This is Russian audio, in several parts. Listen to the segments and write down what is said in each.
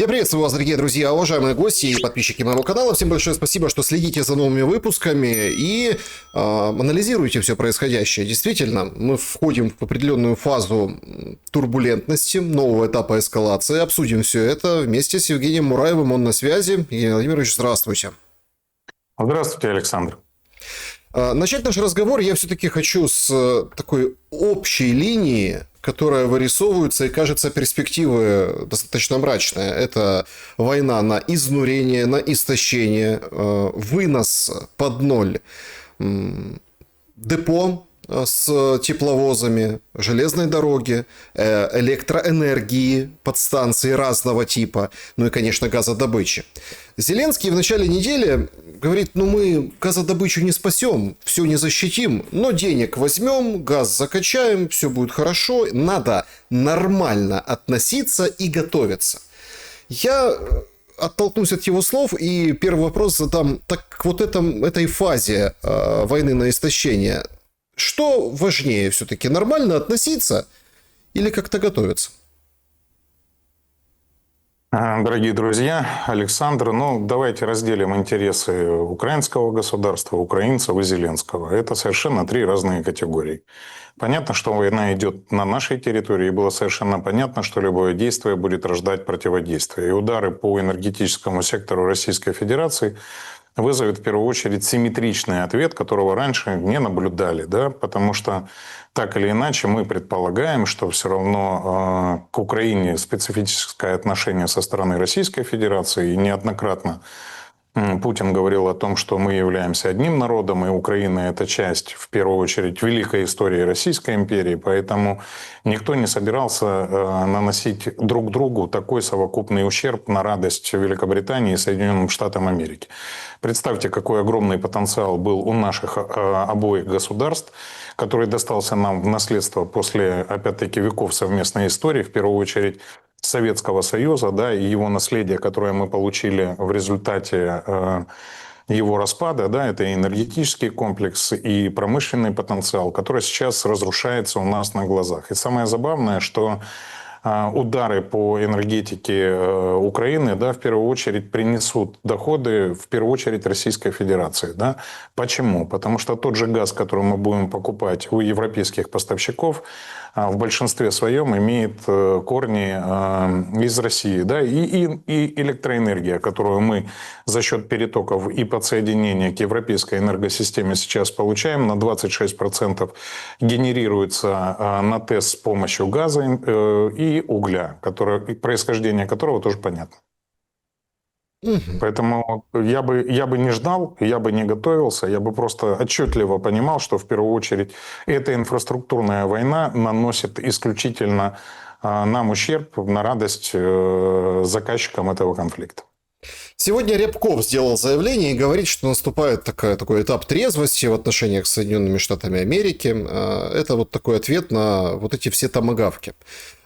Я приветствую вас, дорогие друзья, уважаемые гости и подписчики моего канала. Всем большое спасибо, что следите за новыми выпусками и анализируете все происходящее. Действительно, мы входим в определенную фазу турбулентности, нового этапа эскалации. Обсудим все это вместе с Евгением Мураевым. Он на связи. Евгений Владимирович, здравствуйте. Здравствуйте, Александр. Начать наш разговор я все-таки хочу с такой общей линии, которая вырисовывается, и, кажется, перспективы достаточно мрачные. Это война на изнурение, на истощение, вынос под ноль депо с тепловозами, железной дороги, электроэнергии, подстанции разного типа, ну и, конечно, газодобычи. Зеленский в начале недели говорит, мы газодобычу не спасем, все не защитим, но денег возьмем, газ закачаем, все будет хорошо, надо нормально относиться и готовиться. Я оттолкнусь от его слов и первый вопрос задам. Так вот этой фазе войны на истощение, что важнее все-таки, нормально относиться или как-то готовиться? Дорогие друзья, Александр, давайте разделим интересы украинского государства, украинцев и Зеленского. Это совершенно три разные категории. Понятно, что война идет на нашей территории, и было совершенно понятно, что любое действие будет рождать противодействие. И удары по энергетическому сектору Российской Федерации вызовет в первую очередь симметричный ответ, которого раньше не наблюдали, да, потому что так или иначе мы предполагаем, что все равно к Украине специфическое отношение со стороны Российской Федерации, и неоднократно Путин говорил о том, что мы являемся одним народом, и Украина – это часть, в первую очередь, великой истории Российской империи, поэтому никто не собирался наносить друг другу такой совокупный ущерб на радость Великобритании и Соединенным Штатам Америки. Представьте, какой огромный потенциал был у наших обоих государств, который достался нам в наследство после, опять-таки, веков совместной истории, в первую очередь, Советского Союза, да, и его наследие, которое мы получили в результате его распада, да, это и энергетический комплекс, и промышленный потенциал, который сейчас разрушается у нас на глазах. И самое забавное, что удары по энергетике Украины, да, в первую очередь принесут доходы, в первую очередь, Российской Федерации. Да. Почему? Потому что тот же газ, который мы будем покупать у европейских поставщиков, в большинстве своем имеет корни из России. Да. И электроэнергия, которую мы за счет перетоков и подсоединения к европейской энергосистеме сейчас получаем, на 26% генерируется на ТЭС с помощью газа и угля, происхождение которого тоже понятно. Поэтому я бы не ждал, я бы не готовился, я бы просто отчетливо понимал, что в первую очередь эта инфраструктурная война наносит исключительно нам ущерб на радость заказчикам этого конфликта. Сегодня Рябков сделал заявление и говорит, что наступает такой этап трезвости в отношениях с Соединенными Штатами Америки. Это вот такой ответ на вот эти все томагавки.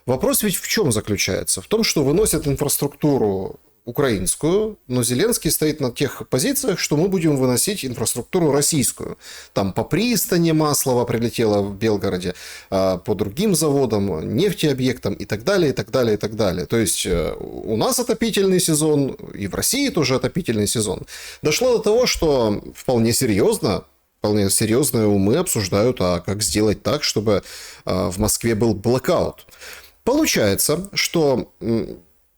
Вопрос ведь в чем заключается? В том, что выносят инфраструктуру украинскую, но Зеленский стоит на тех позициях, что мы будем выносить инфраструктуру российскую. Там по пристани Маслово прилетело в Белгороде, по другим заводам, нефтеобъектам и так далее, и так далее, и так далее. То есть у нас отопительный сезон, и в России тоже отопительный сезон. Дошло до того, что вполне серьезные умы обсуждают, а как сделать так, чтобы в Москве был блэкаут. Получается, что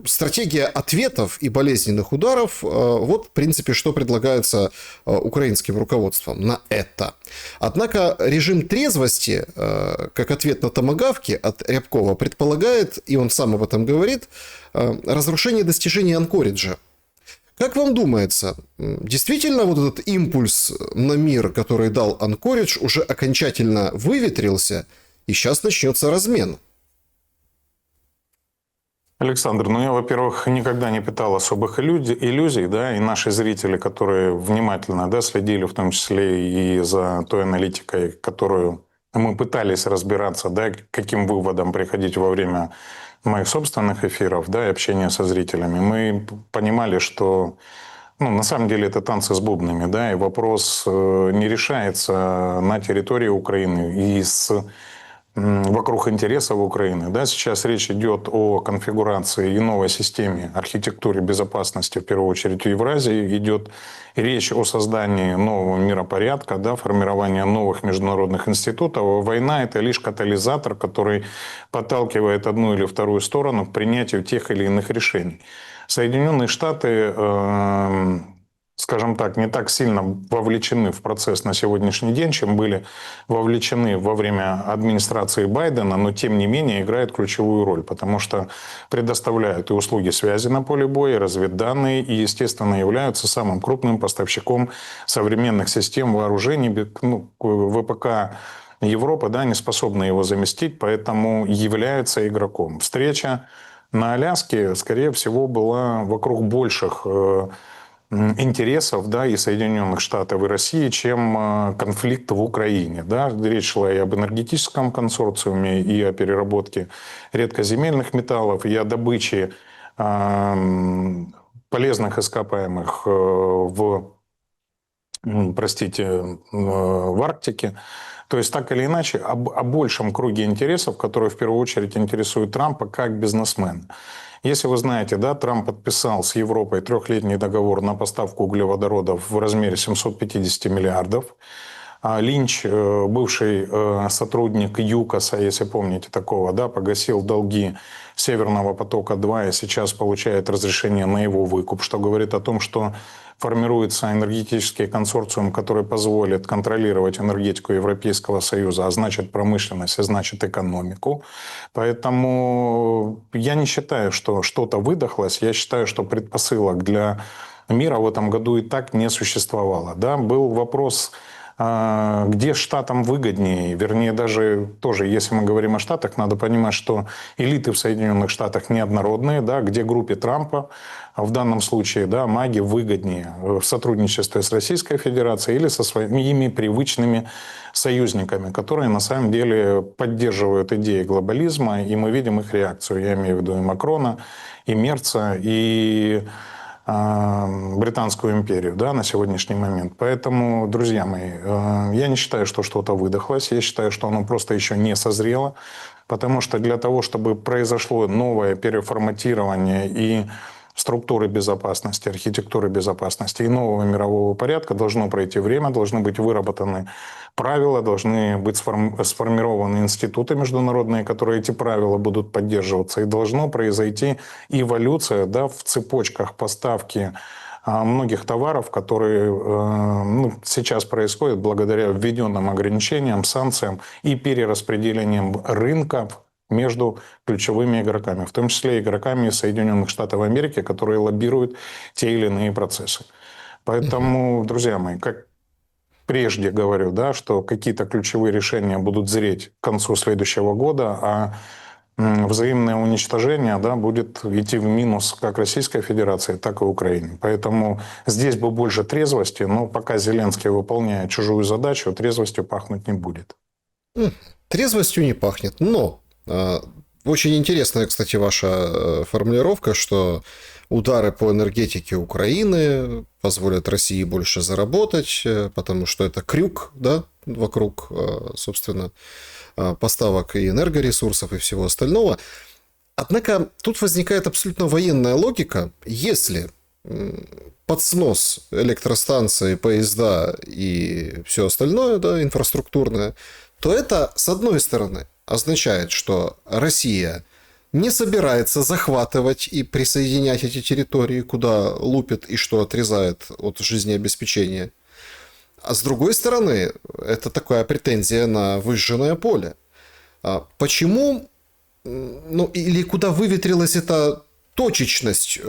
стратегия ответов и болезненных ударов, вот, в принципе, что предлагается украинским руководством на это. Однако режим трезвости, как ответ на томагавки от Рябкова, предполагает, и он сам об этом говорит, разрушение достижений Анкориджа. Как вам думается, действительно вот этот импульс на мир, который дал Анкоридж, уже окончательно выветрился, и сейчас начнется размен? Александр, я, во-первых, никогда не питал особых иллюзий, да, и наши зрители, которые внимательно, да, следили в том числе и за той аналитикой, которую мы пытались разбираться, да, к каким выводам приходить во время моих собственных эфиров, да, и общения со зрителями, мы понимали, что на самом деле это танцы с бубнами, да, и вопрос не решается на территории Украины и с вокруг интересов Украины. Да, сейчас речь идет о конфигурации и новой системе архитектуры безопасности, в первую очередь в Евразии. Идет речь о создании нового миропорядка, да, формировании новых международных институтов. Война – это лишь катализатор, который подталкивает одну или вторую сторону к принятию тех или иных решений. Соединенные Штаты, скажем так, не так сильно вовлечены в процесс на сегодняшний день, чем были вовлечены во время администрации Байдена, но тем не менее играют ключевую роль, потому что предоставляют и услуги связи на поле боя, и разведданные, и, естественно, являются самым крупным поставщиком современных систем вооружений. Ну, ВПК Европы, да, не способна его заместить, поэтому является игроком. Встреча на Аляске, скорее всего, была вокруг больших интересов, да, и Соединенных Штатов, и России, чем конфликт в Украине. Да. Речь шла и об энергетическом консорциуме, и о переработке редкоземельных металлов, и о добыче полезных ископаемых в Арктике. То есть, так или иначе, о большем круге интересов, которые в первую очередь интересуют Трампа как бизнесмена. Если вы знаете, да, Трамп подписал с Европой трехлетний договор на поставку углеводородов в размере 750 миллиардов. Линч, бывший сотрудник ЮКОСа, если помните такого, да, погасил долги Северного потока-2 и сейчас получает разрешение на его выкуп, что говорит о том, что формируется энергетический консорциум, который позволит контролировать энергетику Европейского Союза, а значит промышленность, а значит экономику. Поэтому я не считаю, что что-то выдохлось. Я считаю, что предпосылок для мира в этом году и так не существовало. Да? Был вопрос, где штатам выгоднее. Вернее, даже тоже, если мы говорим о штатах, надо понимать, что элиты в Соединенных Штатах неоднородные, да, где группе Трампа, в данном случае, да, маги выгоднее в сотрудничестве с Российской Федерацией или со своими привычными союзниками, которые на самом деле поддерживают идеи глобализма, и мы видим их реакцию. Я имею в виду и Макрона, и Мерца, и Британскую империю, да, на сегодняшний момент. Поэтому, друзья мои, я не считаю, что что-то выдохлось. Я считаю, что оно просто еще не созрело. Потому что для того, чтобы произошло новое переформатирование и структуры безопасности, архитектуры безопасности и нового мирового порядка, должно пройти время, должны быть выработаны правила, должны быть сформированы институты международные, которые эти правила будут поддерживаться, и должно произойти эволюция, да, в цепочках поставки многих товаров, которые сейчас происходят благодаря введенным ограничениям, санкциям и перераспределением рынков между ключевыми игроками, в том числе игроками Соединенных Штатов Америки, которые лоббируют те или иные процессы. Поэтому, друзья мои, как прежде говорю, да, что какие-то ключевые решения будут зреть к концу следующего года, а взаимное уничтожение, да, будет идти в минус как Российской Федерации, так и Украине. Поэтому здесь бы больше трезвости, но пока Зеленский выполняет чужую задачу, трезвостью пахнуть не будет. Трезвостью не пахнет, но очень интересная, кстати, ваша формулировка, что удары по энергетике Украины позволят России больше заработать, потому что это крюк, да, вокруг, собственно, поставок и энергоресурсов и всего остального. Однако тут возникает абсолютно военная логика. Если под снос электростанции, поезда и все остальное, да, инфраструктурное, то это, с одной стороны, означает, что Россия не собирается захватывать и присоединять эти территории, куда лупит и что отрезает от жизнеобеспечения. А с другой стороны, это такая претензия на выжженное поле. Почему, или куда выветрилась эта точечность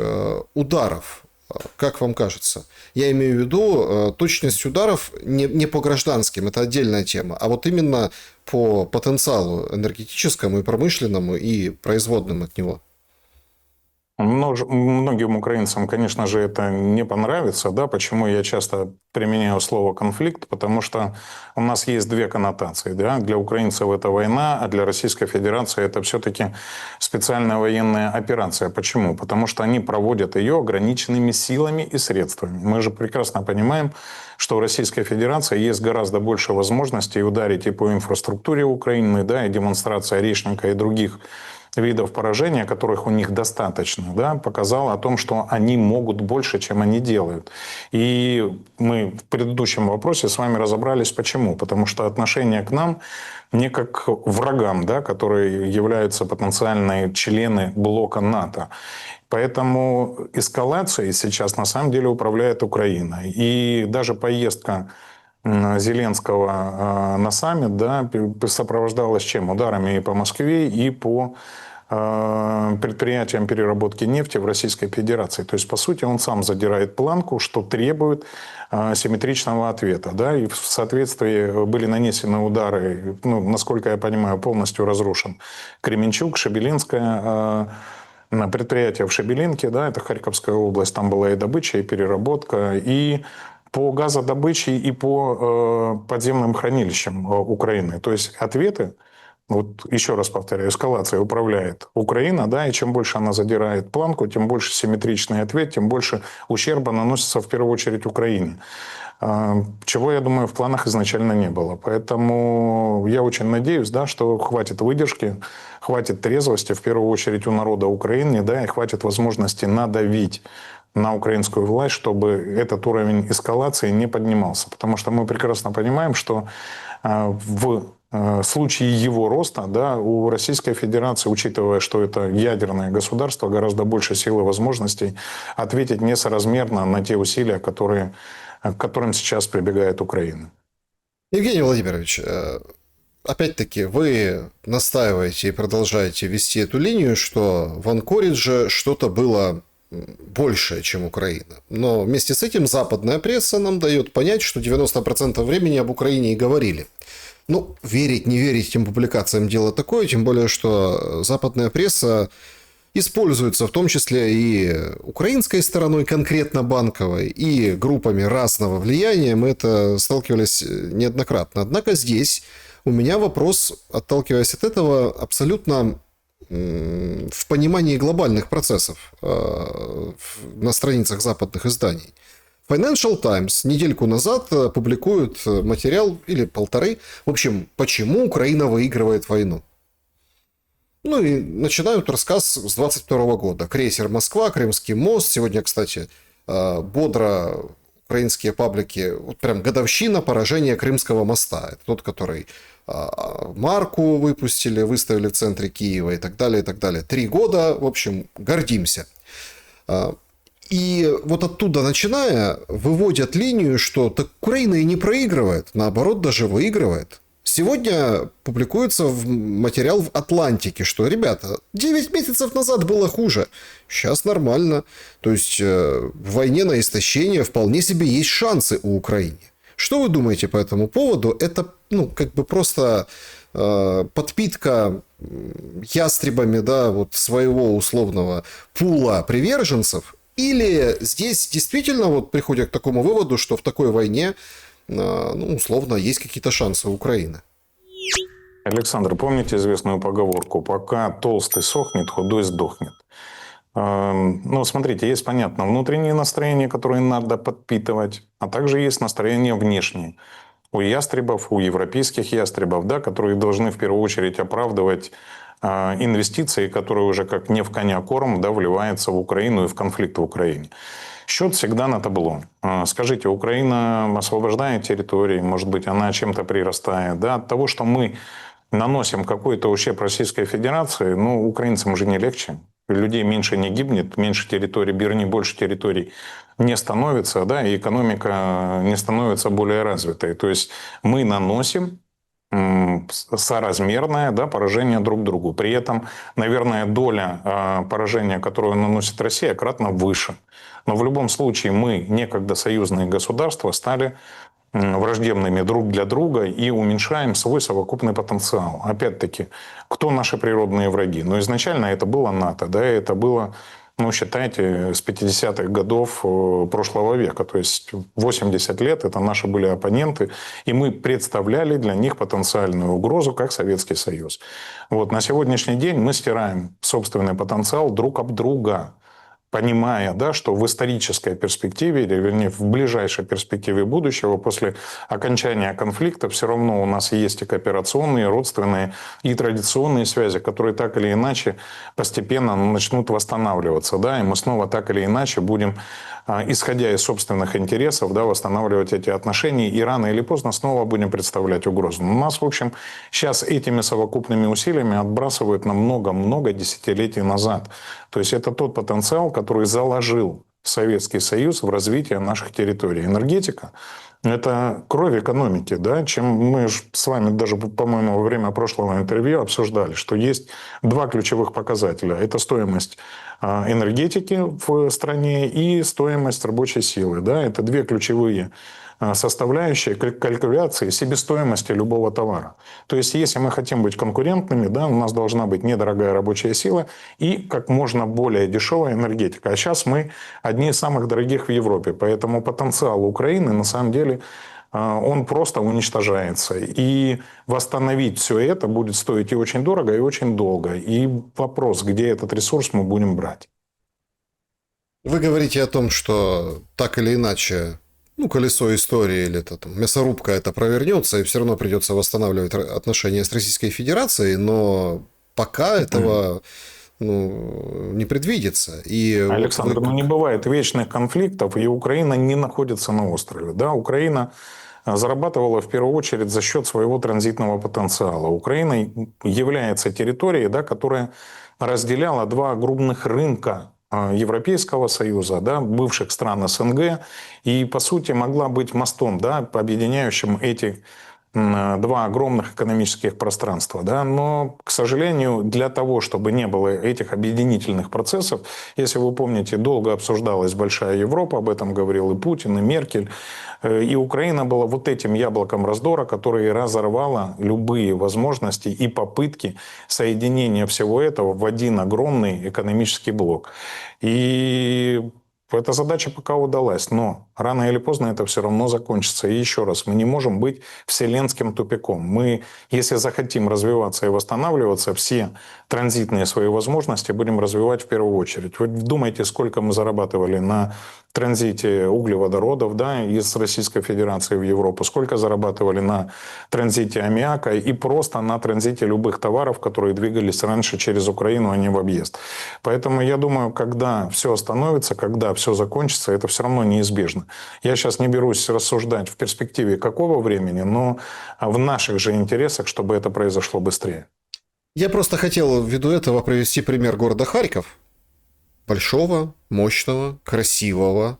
ударов? Как вам кажется? Я имею в виду точность ударов не по гражданским, это отдельная тема, а вот именно по потенциалу энергетическому и промышленному и производным от него. Многим украинцам, конечно же, это не понравится. Да? Почему я часто применяю слово «конфликт»? Потому что у нас есть две коннотации. Да? Для украинцев это война, а для Российской Федерации это все-таки специальная военная операция. Почему? Потому что они проводят ее ограниченными силами и средствами. Мы же прекрасно понимаем, что у Российской Федерации есть гораздо больше возможностей ударить и по инфраструктуре Украины, да, и демонстрация Орешника и других видов поражения, которых у них достаточно, да, показала о том, что они могут больше, чем они делают. И мы в предыдущем вопросе с вами разобрались, почему. Потому что отношение к нам не как к врагам, да, которые являются потенциальные члены блока НАТО. Поэтому эскалацией сейчас на самом деле управляет Украина. И даже поездка Зеленского на саммит, да, сопровождалась чем? Ударами и по Москве, и по предприятиям переработки нефти в Российской Федерации. То есть, по сути, он сам задирает планку, что требует симметричного ответа. Да? И в соответствии были нанесены удары, ну, насколько я понимаю, полностью разрушен Кременчуг, Шебелинское, предприятие в Шебелинке, да, это Харьковская область, там была и добыча, и переработка, и по газодобыче, и по подземным хранилищам Украины. То есть ответы, вот еще раз повторяю, эскалация управляет Украина, да, и чем больше она задирает планку, тем больше симметричный ответ, тем больше ущерба наносится в первую очередь Украине. Чего, я думаю, в планах изначально не было. Поэтому я очень надеюсь, да, что хватит выдержки, хватит трезвости, в первую очередь у народа Украины, да, и хватит возможности надавить на украинскую власть, чтобы этот уровень эскалации не поднимался. Потому что мы прекрасно понимаем, что в случае его роста, да, у Российской Федерации, учитывая, что это ядерное государство, гораздо больше сил и возможностей ответить несоразмерно на те усилия, к которым сейчас прибегает Украина. Евгений Владимирович, опять-таки, вы настаиваете и продолжаете вести эту линию, что в Анкоридже что-то было большее, чем Украина. Но вместе с этим западная пресса нам дает понять, что 90% времени об Украине и говорили. Ну, верить, не верить этим публикациям дело такое, тем более, что западная пресса используется в том числе и украинской стороной, конкретно банковой, и группами разного влияния. Мы это сталкивались неоднократно. Однако здесь у меня вопрос, отталкиваясь от этого, абсолютно в понимании глобальных процессов на страницах западных изданий. Financial Times недельку назад публикует материал, или полторы, в общем, почему Украина выигрывает войну. Ну и начинают рассказ с 22 года. Крейсер «Москва», Крымский мост. Сегодня, кстати, бодро украинские паблики, вот прям годовщина поражения Крымского моста. Это тот, который марку выпустили, выставили в центре Киева и так далее, и так далее. 3 года, в общем, гордимся. И вот оттуда начиная, выводят линию, что так Украина и не проигрывает, наоборот, даже выигрывает. Сегодня публикуется материал в «Атлантике», что, ребята, 9 месяцев назад было хуже, сейчас нормально. То есть, в войне на истощение вполне себе есть шансы у Украины. Что вы думаете по этому поводу? Это, ну, как бы просто подпитка ястребами, да, вот своего условного пула приверженцев? Или здесь действительно вот приходят к такому выводу, что в такой войне, ну, условно, есть какие-то шансы у Украины? Александр, помните известную поговорку: «Пока толстый сохнет, худой сдохнет». Ну, смотрите, есть, понятно, внутренние настроения, которые надо подпитывать, а также есть настроения внешние. У ястребов, у европейских ястребов, да, которые должны в первую очередь оправдывать инвестиции, которые уже как не в коня корм, да, вливаются в Украину и в конфликт в Украине. Счет всегда на табло. Скажите, Украина освобождает территории, может быть, она чем-то прирастает. Да? От того, что мы наносим какой-то ущерб Российской Федерации, ну, украинцам уже не легче. Людей меньше не гибнет, меньше территорий, вернее, больше территорий не становится, да, и экономика не становится более развитой. То есть мы наносим соразмерное, да, поражение друг другу. При этом, наверное, доля поражения, которую наносит Россия, кратно выше. Но в любом случае мы, некогда союзные государства, стали враждебными друг для друга и уменьшаем свой совокупный потенциал. Опять-таки, кто наши природные враги? Ну, изначально это было НАТО, да, это было ну, считайте, с 50-х годов прошлого века. То есть 80 лет это наши были оппоненты, и мы представляли для них потенциальную угрозу, как Советский Союз. Вот на сегодняшний день мы стираем собственный потенциал друг об друга, понимая, да, что в исторической перспективе, или вернее в ближайшей перспективе будущего, после окончания конфликта, все равно у нас есть и кооперационные, и родственные, и традиционные связи, которые так или иначе постепенно начнут восстанавливаться. Да, и мы снова так или иначе будем, исходя из собственных интересов, да, восстанавливать эти отношения, и рано или поздно снова будем представлять угрозу. Но нас, в общем, сейчас этими совокупными усилиями отбрасывают на много-много десятилетий назад. То есть это тот потенциал, который заложил Советский Союз в развитие наших территорий. Энергетика – это кровь экономики, да, чем мы с вами даже, по-моему, во время прошлого интервью обсуждали, что есть два ключевых показателя. Это стоимость энергетики в стране и стоимость рабочей силы. Да, это две ключевые составляющие калькуляции себестоимости любого товара. То есть, если мы хотим быть конкурентными, да, у нас должна быть недорогая рабочая сила и как можно более дешевая энергетика. А сейчас мы одни из самых дорогих в Европе. Поэтому потенциал Украины, на самом деле, он просто уничтожается. И восстановить все это будет стоить и очень дорого, и очень долго. И вопрос, где этот ресурс мы будем брать. Вы говорите о том, что так или иначе, ну, колесо истории или это, там, мясорубка это провернется, и все равно придется восстанавливать отношения с Российской Федерацией, но пока этого не предвидится. И Александр, не бывает вечных конфликтов, и Украина не находится на острове. Да? Украина зарабатывала в первую очередь за счет своего транзитного потенциала. Украина является территорией, да, которая разделяла два огромных рынка Европейского Союза, да, бывших стран СНГ, и, по сути, могла быть мостом, да, объединяющим эти два огромных экономических пространства. Да? Но, к сожалению, для того, чтобы не было этих объединительных процессов, если вы помните, долго обсуждалась Большая Европа, об этом говорил и Путин, и Меркель, и Украина была вот этим яблоком раздора, которое разорвало любые возможности и попытки соединения всего этого в один огромный экономический блок. И эта задача пока удалась, но рано или поздно это все равно закончится. И еще раз, мы не можем быть вселенским тупиком. Мы, если захотим развиваться и восстанавливаться, все транзитные свои возможности будем развивать в первую очередь. Вы думаете, сколько мы зарабатывали на транзите углеводородов, да, из Российской Федерации в Европу, сколько зарабатывали на транзите аммиака и просто на транзите любых товаров, которые двигались раньше через Украину, а не в объезд. Поэтому я думаю, когда все остановится, когда все закончится, это все равно неизбежно. Я сейчас не берусь рассуждать в перспективе какого времени, но в наших же интересах, чтобы это произошло быстрее. Я просто хотел ввиду этого привести пример города Харьков. Большого, мощного, красивого,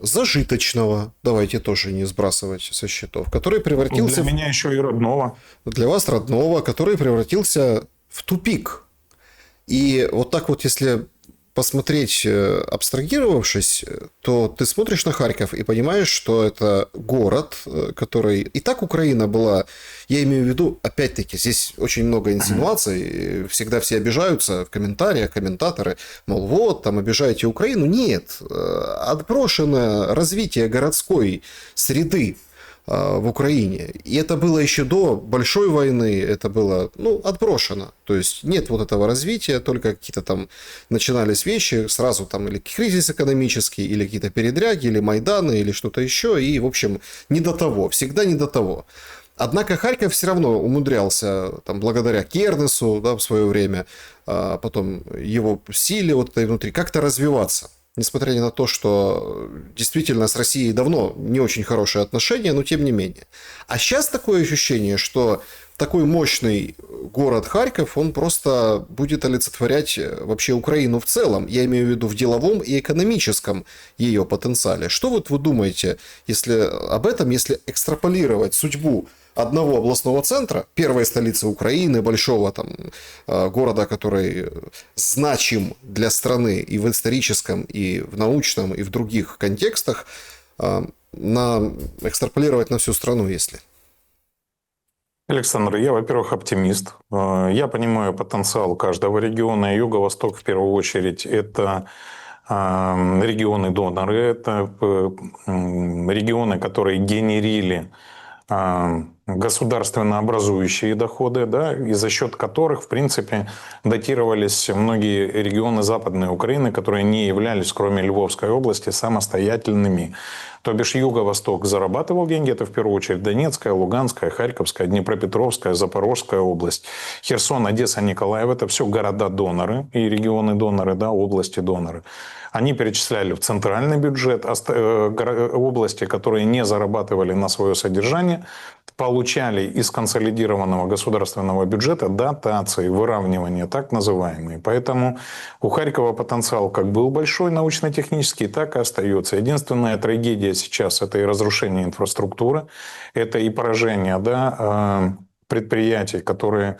зажиточного, давайте тоже не сбрасывать со счетов, который превратился... Для меня еще и родного. Для вас родного, который превратился в тупик. И вот так вот, если посмотреть, абстрагировавшись, то ты смотришь на Харьков и понимаешь, что это город, который... И так Украина была, я имею в виду, опять-таки, здесь очень много инсинуаций, всегда все обижаются в комментариях, комментаторы, мол, вот, там обижаете Украину. Нет, отброшено развитие городской среды в Украине. И это было еще до большой войны, это было, отброшено. То есть нет вот этого развития, только какие-то там начинались вещи, сразу там или кризис экономический, или какие-то передряги, или Майданы, или что-то еще, и, в общем, не до того, всегда не до того. Однако Харьков все равно умудрялся, там, благодаря Кернесу, да, в свое время, потом его силе вот этой внутри, как-то развиваться. Несмотря на то, что действительно с Россией давно не очень хорошие отношения, но тем не менее. А сейчас такое ощущение, что такой мощный город Харьков, он просто будет олицетворять вообще Украину в целом. Я имею в виду в деловом и экономическом ее потенциале. Что вот вы думаете, если об этом, если экстраполировать судьбу одного областного центра, первой столицы Украины, большого там города, который значим для страны и в историческом, и в научном, и в других контекстах, экстраполировать на всю страну, если... Александр, я, во-первых, оптимист. Я понимаю потенциал каждого региона. Юго-Восток, в первую очередь, это регионы-доноры, это регионы, которые генерили государственно образующие доходы, да, и за счет которых, в принципе, датировались многие регионы Западной Украины, которые не являлись, кроме Львовской области, самостоятельными. То бишь Юго-Восток зарабатывал деньги, это в первую очередь Донецкая, Луганская, Харьковская, Днепропетровская, Запорожская область, Херсон, Одесса, Николаев. Это все города-доноры и регионы-доноры, да, области-доноры. Они перечисляли в центральный бюджет, области, которые не зарабатывали на свое содержание, получали из консолидированного государственного бюджета дотации, выравнивания, так называемые. Поэтому у Харькова потенциал как был большой научно-технический, так и остается. Единственная трагедия сейчас – это и разрушение инфраструктуры, это и поражение, да, предприятий, которые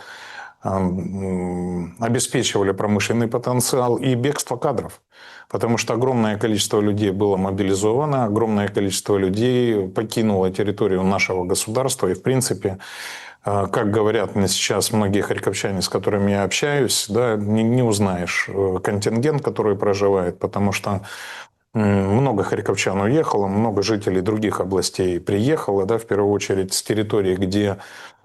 обеспечивали промышленный потенциал, и бегство кадров. Потому что огромное количество людей было мобилизовано, огромное количество людей покинуло территорию нашего государства. И, в принципе, как говорят мне сейчас многие харьковчане, с которыми я общаюсь, да, не узнаешь контингент, который проживает, потому что много харьковчан уехало, много жителей других областей приехало, да, в первую очередь с территории, где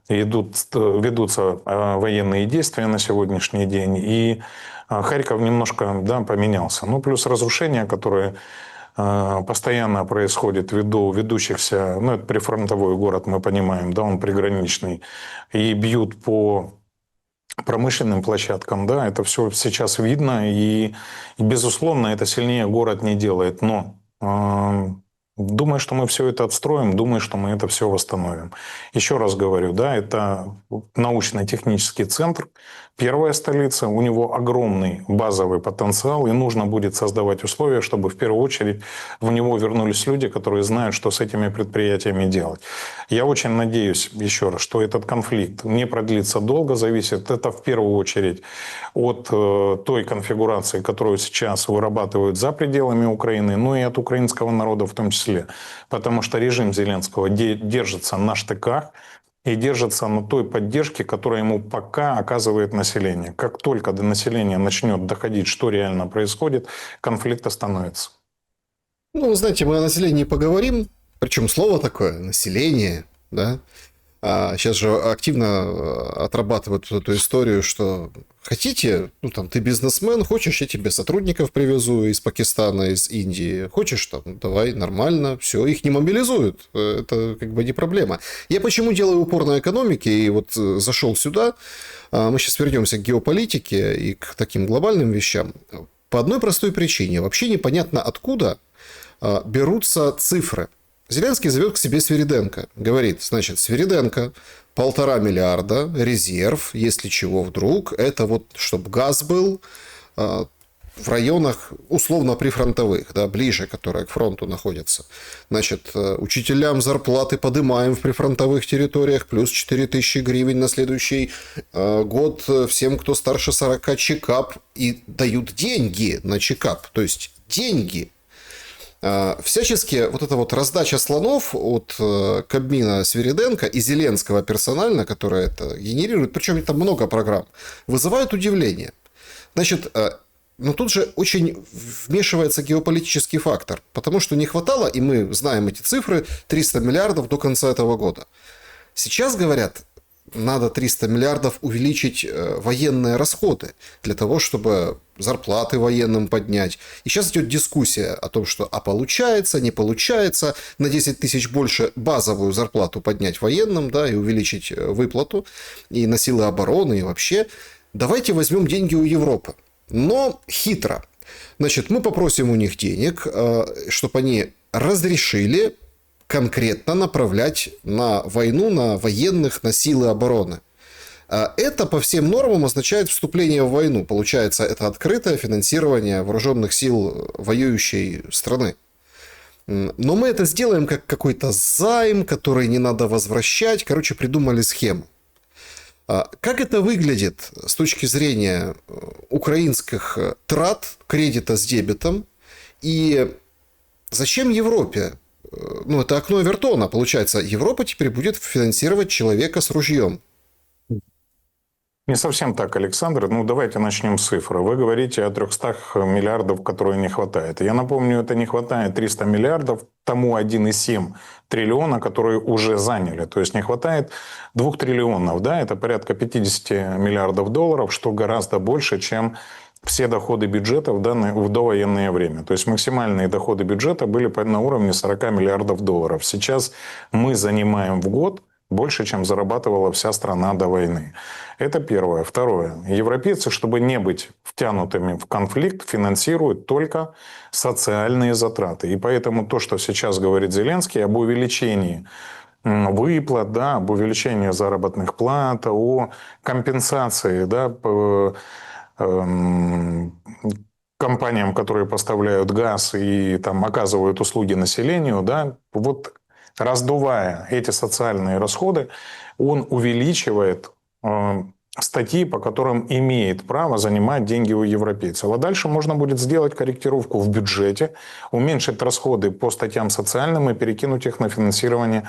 ведутся военные действия на сегодняшний день, и Харьков немножко, да, поменялся. Ну, плюс разрушения, которые постоянно происходят ввиду ведущихся, ну, это прифронтовой город, мы понимаем, да, он приграничный, и бьют по промышленным площадкам, да, это все сейчас видно, и безусловно, это сильнее город не делает, но думаю, что мы все это отстроим, думаю, что мы это все восстановим. Еще раз говорю, да, это научно-технический центр, первая столица, у него огромный базовый потенциал, и нужно будет создавать условия, чтобы в первую очередь в него вернулись люди, которые знают, что с этими предприятиями делать. Я очень надеюсь, еще раз, что этот конфликт не продлится долго, зависит это в первую очередь от той конфигурации, которую сейчас вырабатывают за пределами Украины, но и от украинского народа в том числе. Потому что режим Зеленского держится на штыках и держится на той поддержке, которую ему пока оказывает население. Как только до населения начнет доходить, что реально происходит, конфликт остановится. Ну, вы знаете, мы о населении поговорим, причем слово такое, население, да. Сейчас же активно отрабатывают эту историю, что хотите, ну там ты бизнесмен, хочешь, я тебе сотрудников привезу из Пакистана, из Индии, хочешь, там, давай, нормально, все, их не мобилизуют, это как бы не проблема. Я почему делаю упор на экономике и вот зашел сюда, мы сейчас вернемся к геополитике и к таким глобальным вещам, по одной простой причине, вообще непонятно откуда берутся цифры. Зеленский зовет к себе Свириденко. Говорит, значит, Свириденко, 1,5 миллиарда, резерв, если чего вдруг. Это вот, чтобы газ был в районах условно прифронтовых, да, ближе, которые к фронту находятся. Значит, учителям зарплаты поднимаем в прифронтовых территориях, плюс 4000 гривен на следующий год всем, кто старше 40, чекап. И дают деньги на чекап, то есть деньги. Всячески вот эта вот раздача слонов от Кабмина Свириденко и Зеленского персонально, которые это генерируют, причем там много программ, вызывает удивление. Значит, но тут же очень вмешивается геополитический фактор, потому что не хватало, и мы знаем эти цифры, 300 миллиардов до конца этого года. Сейчас говорят, надо 300 миллиардов увеличить военные расходы для того, чтобы зарплаты военным поднять. И сейчас идет дискуссия о том, что получается, не получается на 10 тысяч больше базовую зарплату поднять военным, да, и увеличить выплату и на силы обороны, и вообще. Давайте возьмем деньги у Европы. Но хитро. Значит, мы попросим у них денег, чтобы они разрешили конкретно направлять на войну, на военных, на силы обороны. Это по всем нормам означает вступление в войну. Получается, это открытое финансирование вооруженных сил воюющей страны. Но мы это сделаем как какой-то займ, который не надо возвращать. Короче, придумали схему. Как это выглядит с точки зрения украинских трат, кредита с дебетом? И зачем Европе ну, это окно Эвертона, получается. Европа теперь будет финансировать человека с ружьем. Не совсем так, Александр. Ну, давайте начнем с цифры. Вы говорите о 300 миллиардов, которые не хватает. Я напомню, это не хватает 300 миллиардов тому 1,7 триллиона, которые уже заняли. То есть не хватает 2 триллионов. Да? Это порядка 50 миллиардов долларов, что гораздо больше, чем все доходы бюджета в довоенное время. То есть максимальные доходы бюджета были на уровне 40 миллиардов долларов. Сейчас мы занимаем в год больше, чем зарабатывала вся страна до войны. Это первое. Второе. Европейцы, чтобы не быть втянутыми в конфликт, финансируют только социальные затраты. И поэтому то, что сейчас говорит Зеленский об увеличении выплат, да, об увеличении заработных плат, о компенсации, да, компаниям, которые поставляют газ и там оказывают услуги населению, да, вот раздувая эти социальные расходы, он увеличивает статьи, по которым имеет право занимать деньги у европейцев. А дальше можно будет сделать корректировку в бюджете, уменьшить расходы по статьям социальным и перекинуть их на финансирование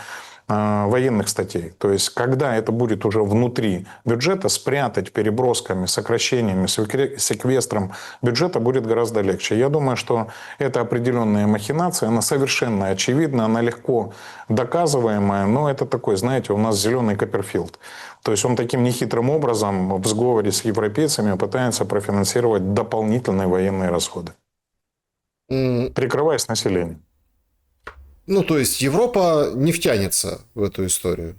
военных статей. То есть, когда это будет уже внутри бюджета, спрятать перебросками, сокращениями, секвестром бюджета будет гораздо легче. Я думаю, что это определенная махинация, она совершенно очевидна, она легко доказываемая, но это такой, знаете, у нас зеленый Копперфильд. То есть он таким нехитрым образом в сговоре с европейцами пытается профинансировать дополнительные военные расходы, прикрываясь населением. Ну, то есть Европа не втянется в эту историю.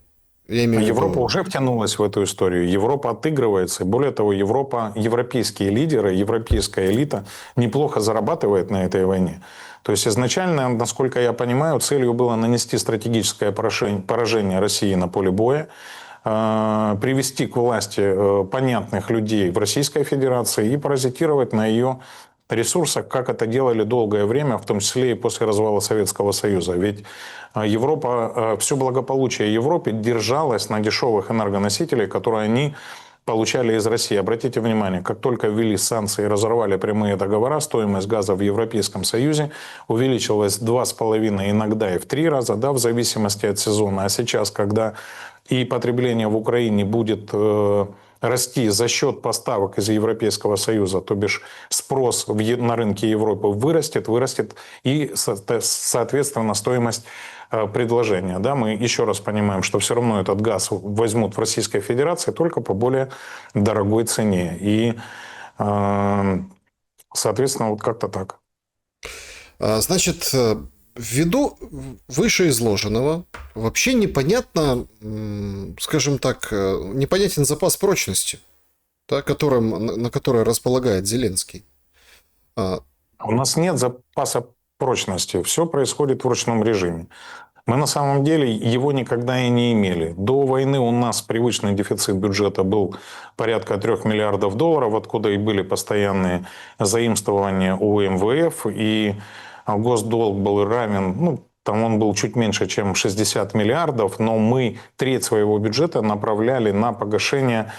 Я имею в виду... Европа уже втянулась в эту историю. Европа отыгрывается. Более того, европейские лидеры, европейская элита неплохо зарабатывает на этой войне. То есть изначально, насколько я понимаю, целью было нанести стратегическое поражение России на поле боя, привести к власти понятных людей в Российской Федерации и паразитировать на ее ресурсах, как это делали долгое время, в том числе и после развала Советского Союза. Ведь Европа, все благополучие Европы держалось на дешевых энергоносителях, которые они получали из России. Обратите внимание, как только ввели санкции и разорвали прямые договора, стоимость газа в Европейском Союзе увеличилась в 2,5, иногда и в 3 раза, да, в зависимости от сезона. А сейчас, когда и потребление в Украине будет расти за счет поставок из Европейского Союза, то бишь спрос на рынке Европы вырастет и, соответственно, стоимость предложения. Да, мы еще раз понимаем, что все равно этот газ возьмут в Российской Федерации только по более дорогой цене. И, соответственно, вот как-то так. Значит, ввиду вышеизложенного, вообще непонятно, скажем так, непонятен запас прочности, да, на который располагает Зеленский. У нас нет запаса прочности. Все происходит в ручном режиме. Мы на самом деле его никогда и не имели. До войны у нас привычный дефицит бюджета был порядка 3 миллиардов долларов, откуда и были постоянные заимствования у МВФ, и госдолг был равен, ну, там он был чуть меньше, чем 60 миллиардов, но мы треть своего бюджета направляли на погашение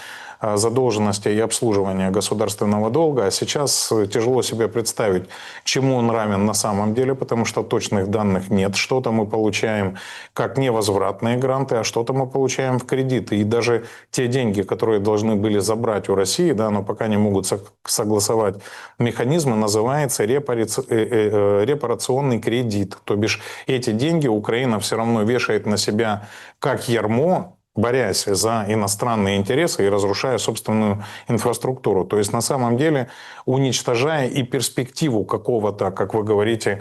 задолженности и обслуживания государственного долга. А сейчас тяжело себе представить, чему он равен на самом деле, потому что точных данных нет. Что-то мы получаем как невозвратные гранты, а что-то мы получаем в кредиты. И даже те деньги, которые должны были забрать у России, да, но пока не могут согласовать механизмы, называется репарационный кредит. То бишь эти деньги Украина все равно вешает на себя как ярмо, борясь за иностранные интересы и разрушая собственную инфраструктуру. То есть, на самом деле, уничтожая и перспективу какого-то, как вы говорите,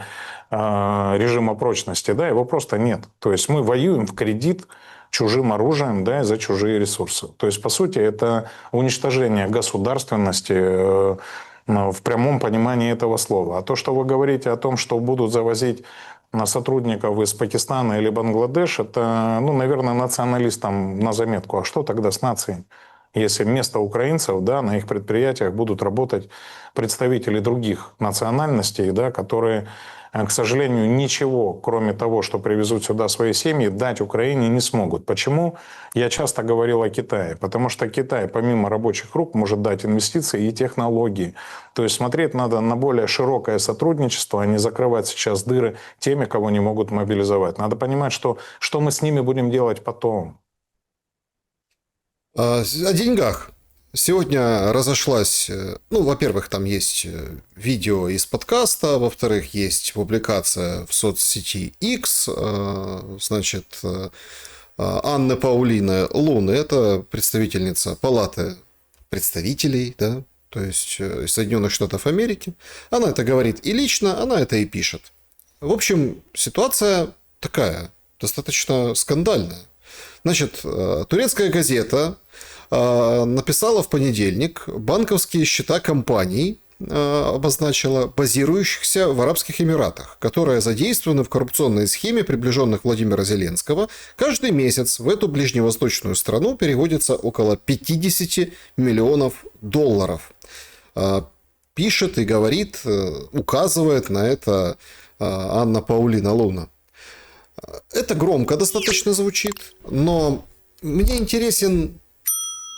режима прочности, да, его просто нет. То есть, мы воюем в кредит чужим оружием, да, за чужие ресурсы. То есть, по сути, это уничтожение государственности в прямом понимании этого слова. А то, что вы говорите о том, что будут завозить на сотрудников из Пакистана или Бангладеш, это, ну, наверное, националистам на заметку. А что тогда с нацией? если вместо украинцев, да, на их предприятиях будут работать представители других национальностей, да, которые, к сожалению, ничего, кроме того, что привезут сюда свои семьи, дать Украине не смогут. Почему? Я часто говорил о Китае. Потому что Китай, помимо рабочих рук, может дать инвестиции и технологии. То есть смотреть надо на более широкое сотрудничество, а не закрывать сейчас дыры теми, кого не могут мобилизовать. Надо понимать, что мы с ними будем делать потом. О деньгах. Сегодня разошлась, ну, во-первых, там есть видео из подкаста, во-вторых, есть публикация в соцсети X, значит, Анны Паулины Луны, это представительница Палаты представителей, да, то есть из Соединенных Штатов Америки. Она это говорит и лично, она это и пишет. В общем, ситуация такая, достаточно скандальная. Значит, турецкая газета написала в понедельник банковские счета компаний, обозначила, базирующихся в Арабских Эмиратах, которые задействованы в коррупционной схеме приближенных Владимира Зеленского. Каждый месяц в эту ближневосточную страну переводится около 50 миллионов долларов. Пишет и говорит, указывает на это Анна Паулина Луна. Это громко достаточно звучит, но мне интересен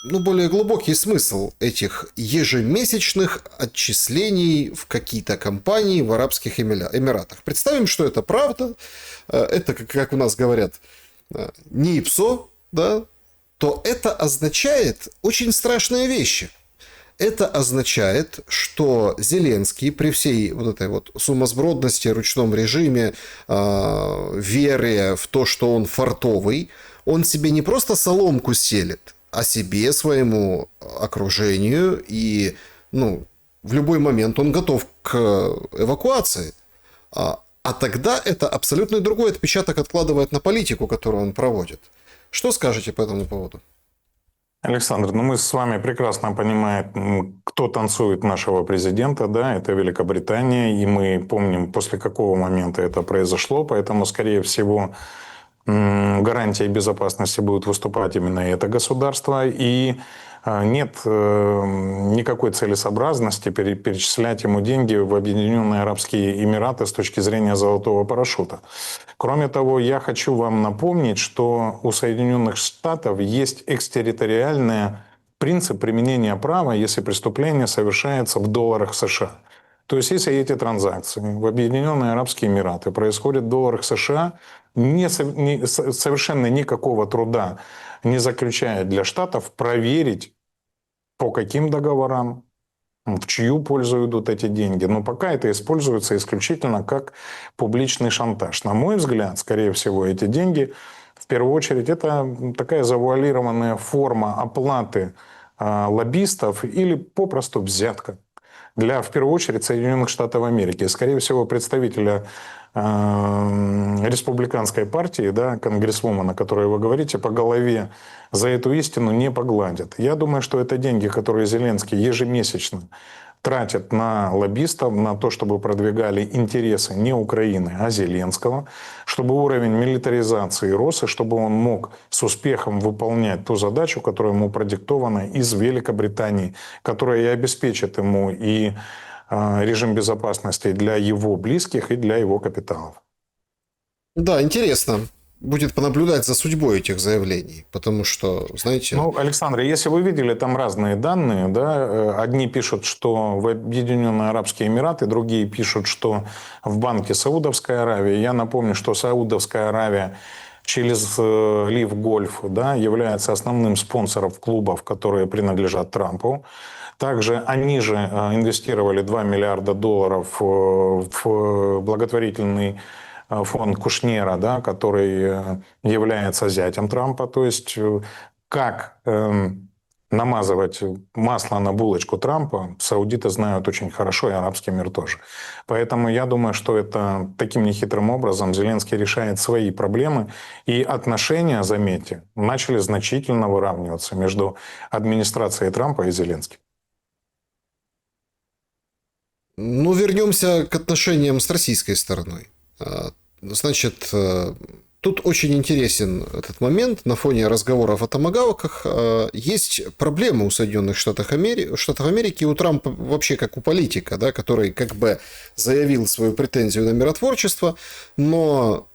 более глубокий смысл этих ежемесячных отчислений в какие-то компании в Арабских Эмиратах. Представим, что это правда, это, как у нас говорят, не ИПСО, да, то это означает очень страшные вещи. Это означает, что Зеленский при всей вот этой вот сумасбродности, ручном режиме, вере в то, что он фартовый, он себе не просто соломку селит, а себе, своему окружению, и в любой момент он готов к эвакуации. А тогда это абсолютно другой отпечаток откладывает на политику, которую он проводит. Что скажете по этому поводу? Александр, мы с вами прекрасно понимаем, кто танцует нашего президента, да, это Великобритания, и мы помним, после какого момента это произошло, поэтому, скорее всего, гарантией безопасности будет выступать именно это государство, и нет никакой целесообразности перечислять ему деньги в Объединенные Арабские Эмираты с точки зрения золотого парашюта. Кроме того, я хочу вам напомнить, что у Соединенных Штатов есть экстерриториальный принцип применения права, если преступление совершается в долларах США. То есть, если эти транзакции в Объединенные Арабские Эмираты происходят в долларах США, совершенно никакого труда не заключает для Штатов проверить, по каким договорам, в чью пользу идут эти деньги. Но пока это используется исключительно как публичный шантаж. На мой взгляд, скорее всего, эти деньги, в первую очередь, это такая завуалированная форма оплаты лоббистов или попросту взятка для, в первую очередь, Соединенных Штатов Америки. Скорее всего, представителя республиканской партии, да, конгрессвумена, о которой вы говорите, по голове за эту истину не погладят. Я думаю, что это деньги, которые Зеленский ежемесячно тратит на лоббистов, на то, чтобы продвигали интересы не Украины, а Зеленского, чтобы уровень милитаризации рос, и чтобы он мог с успехом выполнять ту задачу, которая ему продиктована из Великобритании, которая и обеспечит ему и режим безопасности для его близких и для его капиталов. Да, интересно будет понаблюдать за судьбой этих заявлений, потому что, знаете... Александр, если вы видели, там разные данные, да, одни пишут, что в Объединенные Арабские Эмираты, другие пишут, что в Банке Саудовской Аравии. Я напомню, что Саудовская Аравия через Лив Гольф, да, является основным спонсором клубов, которые принадлежат Трампу. Также они же инвестировали $2 миллиарда в благотворительный фонд Кушнера, да, который является зятем Трампа. То есть как намазывать масло на булочку Трампа, саудиты знают очень хорошо, и арабский мир тоже. Поэтому я думаю, что это таким нехитрым образом Зеленский решает свои проблемы. И отношения, заметьте, начали значительно выравниваться между администрацией Трампа и Зеленским. Вернемся к отношениям с российской стороной. Значит, Тут очень интересен этот момент. На фоне разговоров о томагавках есть проблема у Соединенных Штатов Америки, у Трампа вообще как у политика, да, который как бы заявил свою претензию на миротворчество, но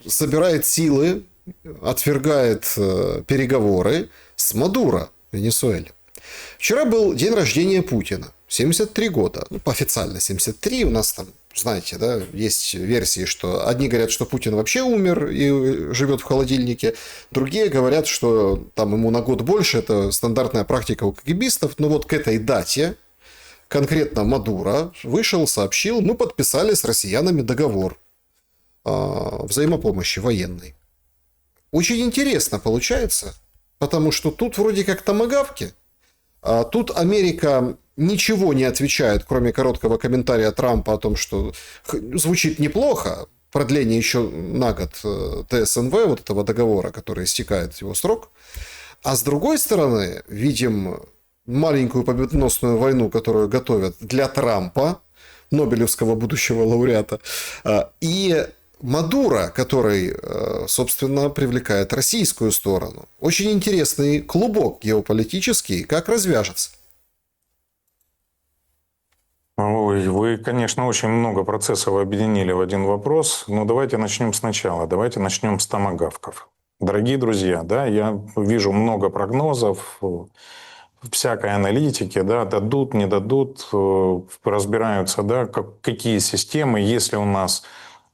собирает силы, отвергает переговоры с Мадуро в Венесуэле. Вчера был день рождения Путина. 73 года. Ну, официально 73. У нас там, знаете, да, есть версии, что одни говорят, что Путин вообще умер и живет в холодильнике. Другие говорят, что там ему на год больше. Это стандартная практика у КГБистов. Но вот к этой дате конкретно Мадуро вышел, сообщил, мы подписали с россиянами договор взаимопомощи военной. Очень интересно получается, потому что тут вроде как томагавки, а тут Америка ничего не отвечает, кроме короткого комментария Трампа о том, что звучит неплохо, продление еще на год ТСНВ, вот этого договора, который истекает его срок. А с другой стороны, видим маленькую победоносную войну, которую готовят для Трампа, Нобелевского будущего лауреата, и Мадуро, который, собственно, привлекает российскую сторону. Очень интересный клубок геополитический, как развяжется. Ой, вы, конечно, очень много процессов объединили в один вопрос, но давайте начнем сначала. Давайте начнем с томагавков. Дорогие друзья, да, я вижу много прогнозов, всякой аналитики, да, дадут, не дадут, разбираются, да, какие системы, если у нас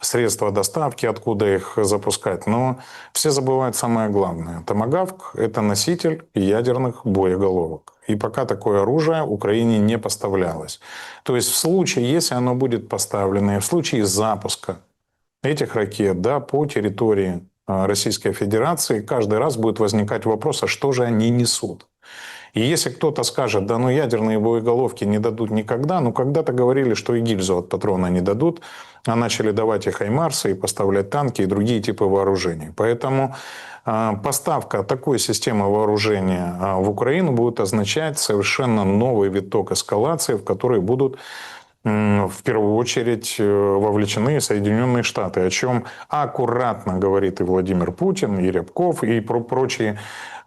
средства доставки, откуда их запускать. Но все забывают самое главное. Томагавк – это носитель ядерных боеголовок. И пока такое оружие Украине не поставлялось. То есть в случае, если оно будет поставлено, и в случае запуска этих ракет, да, по территории Российской Федерации, каждый раз будет возникать вопрос, а что же они несут? И если кто-то скажет, да ну ядерные боеголовки не дадут никогда, ну когда-то говорили, что и гильзу от патрона не дадут, а начали давать и хаймарсы, и поставлять танки, и другие типы вооружений. Поэтому поставка такой системы вооружения в Украину будет означать совершенно новый виток эскалации, в который будут в первую очередь вовлечены Соединенные Штаты, о чем аккуратно говорит и Владимир Путин, и Рябков, и прочие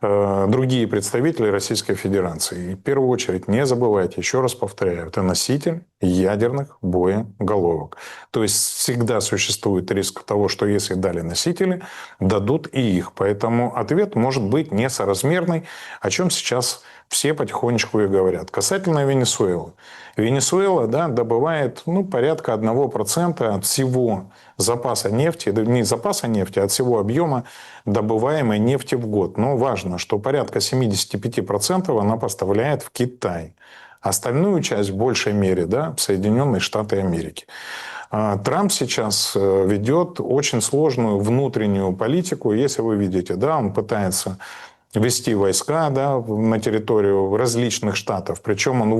другие представители Российской Федерации. И в первую очередь не забывайте, еще раз повторяю, это носитель ядерных боеголовок. То есть всегда существует риск того, что если дали носители, дадут и их. Поэтому ответ может быть несоразмерный, о чем сейчас все потихонечку и говорят. Касательно Венесуэлы. Венесуэла, да, добывает порядка 1% от всего запаса нефти, не запаса нефти, а от всего объема добываемой нефти в год. Но важно, что порядка 75% она поставляет в Китай. Остальную часть в большей мере, да, в Соединенные Штаты Америки. Трамп сейчас ведет очень сложную внутреннюю политику. Если вы видите, да, он пытается ввести войска, да, на территорию различных штатов. Причем он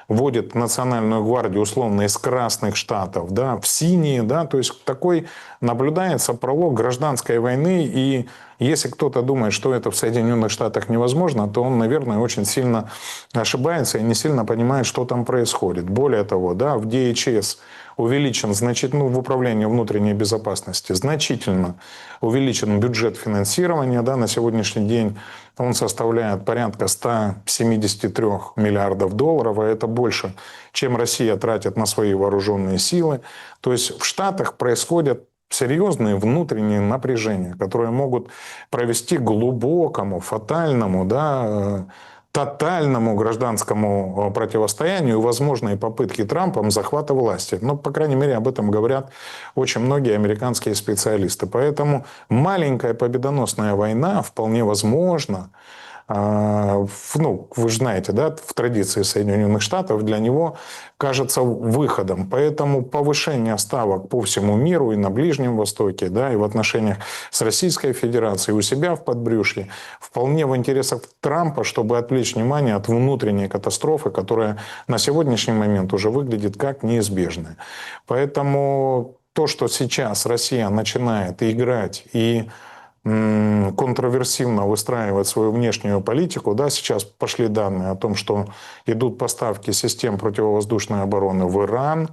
вводит национальную гвардию условно из красных штатов, да, в синие. Да, то есть такой наблюдается пролог гражданской войны. И если кто-то думает, что это в Соединенных Штатах невозможно, то он, наверное, очень сильно ошибается и не сильно понимает, что там происходит. Более того, да, в ДХС увеличен значительно, в управлении внутренней безопасности значительно увеличен бюджет финансирования. Да, на сегодняшний день он составляет порядка 173 миллиардов долларов, а это больше, чем Россия тратит на свои вооруженные силы. То есть в Штатах происходят серьезные внутренние напряжения, которые могут провести к глубокому, фатальному, да, тотальному гражданскому противостоянию и возможные попытки Трампом захвата власти. Ну, по крайней мере, об этом говорят очень многие американские специалисты. Поэтому маленькая победоносная война вполне возможна. Вы же знаете, да, в традиции Соединенных Штатов для него кажется выходом. Поэтому повышение ставок по всему миру и на Ближнем Востоке, да, и в отношениях с Российской Федерацией у себя в подбрюшье вполне в интересах Трампа, чтобы отвлечь внимание от внутренней катастрофы, которая на сегодняшний момент уже выглядит как неизбежная. Поэтому то, что сейчас Россия начинает играть и контроверсивно выстраивать свою внешнюю политику. Да, сейчас пошли данные о том, что идут поставки систем противовоздушной обороны в Иран,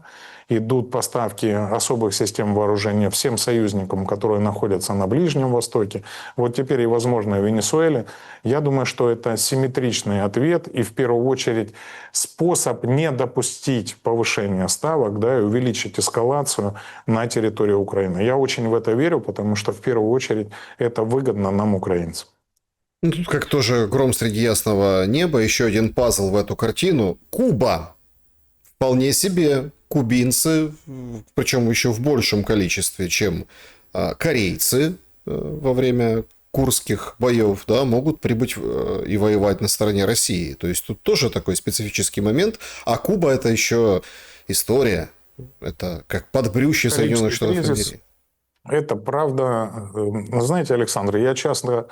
идут поставки особых систем вооружения всем союзникам, которые находятся на Ближнем Востоке. Вот теперь и, возможно, в Венесуэле. Я думаю, что это симметричный ответ и, в первую очередь, способ не допустить повышения ставок, да, и увеличить эскалацию на территории Украины. Я очень в это верю, потому что, в первую очередь, это выгодно нам, украинцам. Ну, тут как тоже гром среди ясного неба, еще один пазл в эту картину. Куба. Вполне себе кубинцы, причем еще в большем количестве, чем корейцы во время курских боев, да, могут прибыть и воевать на стороне России. То есть тут тоже такой специфический момент. А Куба это еще история. Это как подбрюшье Соединенных Штатов Америки. Это правда. Знаете, Александр, я часто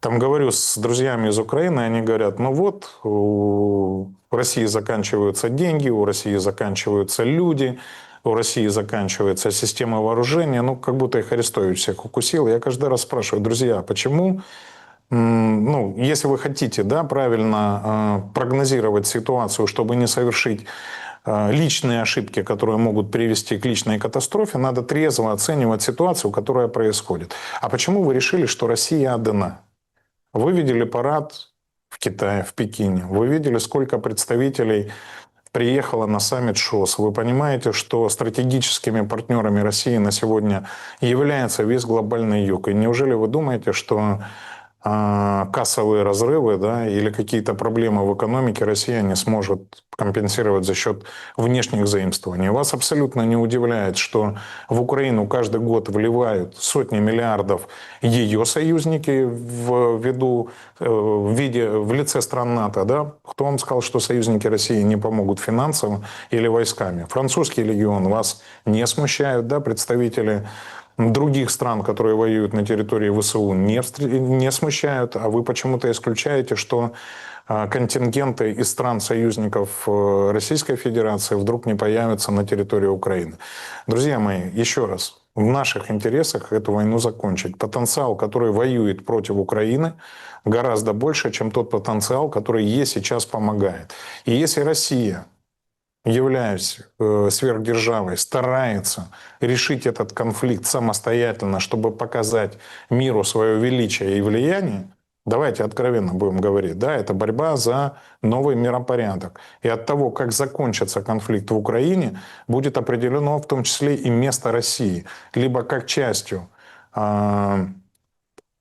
там говорю с друзьями из Украины, они говорят, ну вот, у России заканчиваются деньги, у России заканчиваются люди, у России заканчивается система вооружения, ну, как будто их Арестович всех укусил. Я каждый раз спрашиваю, друзья, почему, ну, если вы хотите, да, правильно прогнозировать ситуацию, чтобы не совершить личные ошибки, которые могут привести к личной катастрофе, надо трезво оценивать ситуацию, которая происходит. А почему вы решили, что Россия отдана? Вы видели парад в Китае, в Пекине. Вы видели, сколько представителей приехало на саммит ШОС. Вы понимаете, что стратегическими партнерами России на сегодня является весь глобальный юг. И неужели вы думаете, что кассовые разрывы, да, или какие-то проблемы в экономике Россия не сможет компенсировать за счет внешних заимствований? Вас абсолютно не удивляет, что в Украину каждый год вливают сотни миллиардов ее союзники в лице стран НАТО. Да? Кто вам сказал, что союзники России не помогут финансово или войсками? Французский легион вас не смущает, да, представители других стран, которые воюют на территории ВСУ, не смущают, а вы почему-то исключаете, что контингенты из стран-союзников Российской Федерации вдруг не появятся на территории Украины. Друзья мои, еще раз, в наших интересах эту войну закончить. Потенциал, который воюет против Украины, гораздо больше, чем тот потенциал, который ей сейчас помогает. И если Россия, являясь сверхдержавой, старается решить этот конфликт самостоятельно, чтобы показать миру свое величие и влияние, давайте откровенно будем говорить, да, это борьба за новый миропорядок. И от того, как закончится конфликт в Украине, будет определено в том числе и место России. Либо как частью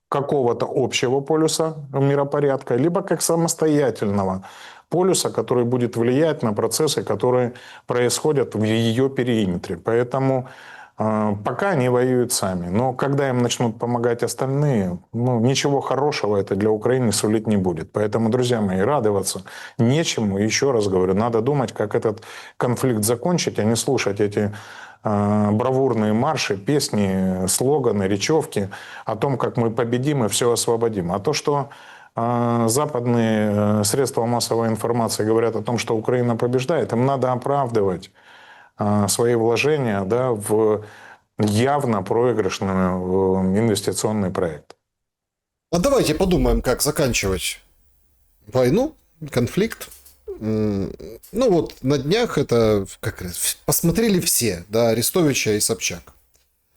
какого-то общего полюса миропорядка, либо как самостоятельного полюса, который будет влиять на процессы, которые происходят в ее периметре. Поэтому пока они воюют сами. Но когда им начнут помогать остальные, ну, ничего хорошего это для Украины сулить не будет. Поэтому, друзья мои, радоваться нечему. Еще раз говорю, надо думать, как этот конфликт закончить, а не слушать эти бравурные марши, песни, слоганы, речевки о том, как мы победим и все освободим. А то, что западные средства массовой информации говорят о том, что Украина побеждает, им надо оправдывать свои вложения, да, в явно проигрышный инвестиционный проект. А давайте подумаем, как заканчивать войну, конфликт. Ну вот на днях это как посмотрели все, да, Арестовича и Собчак.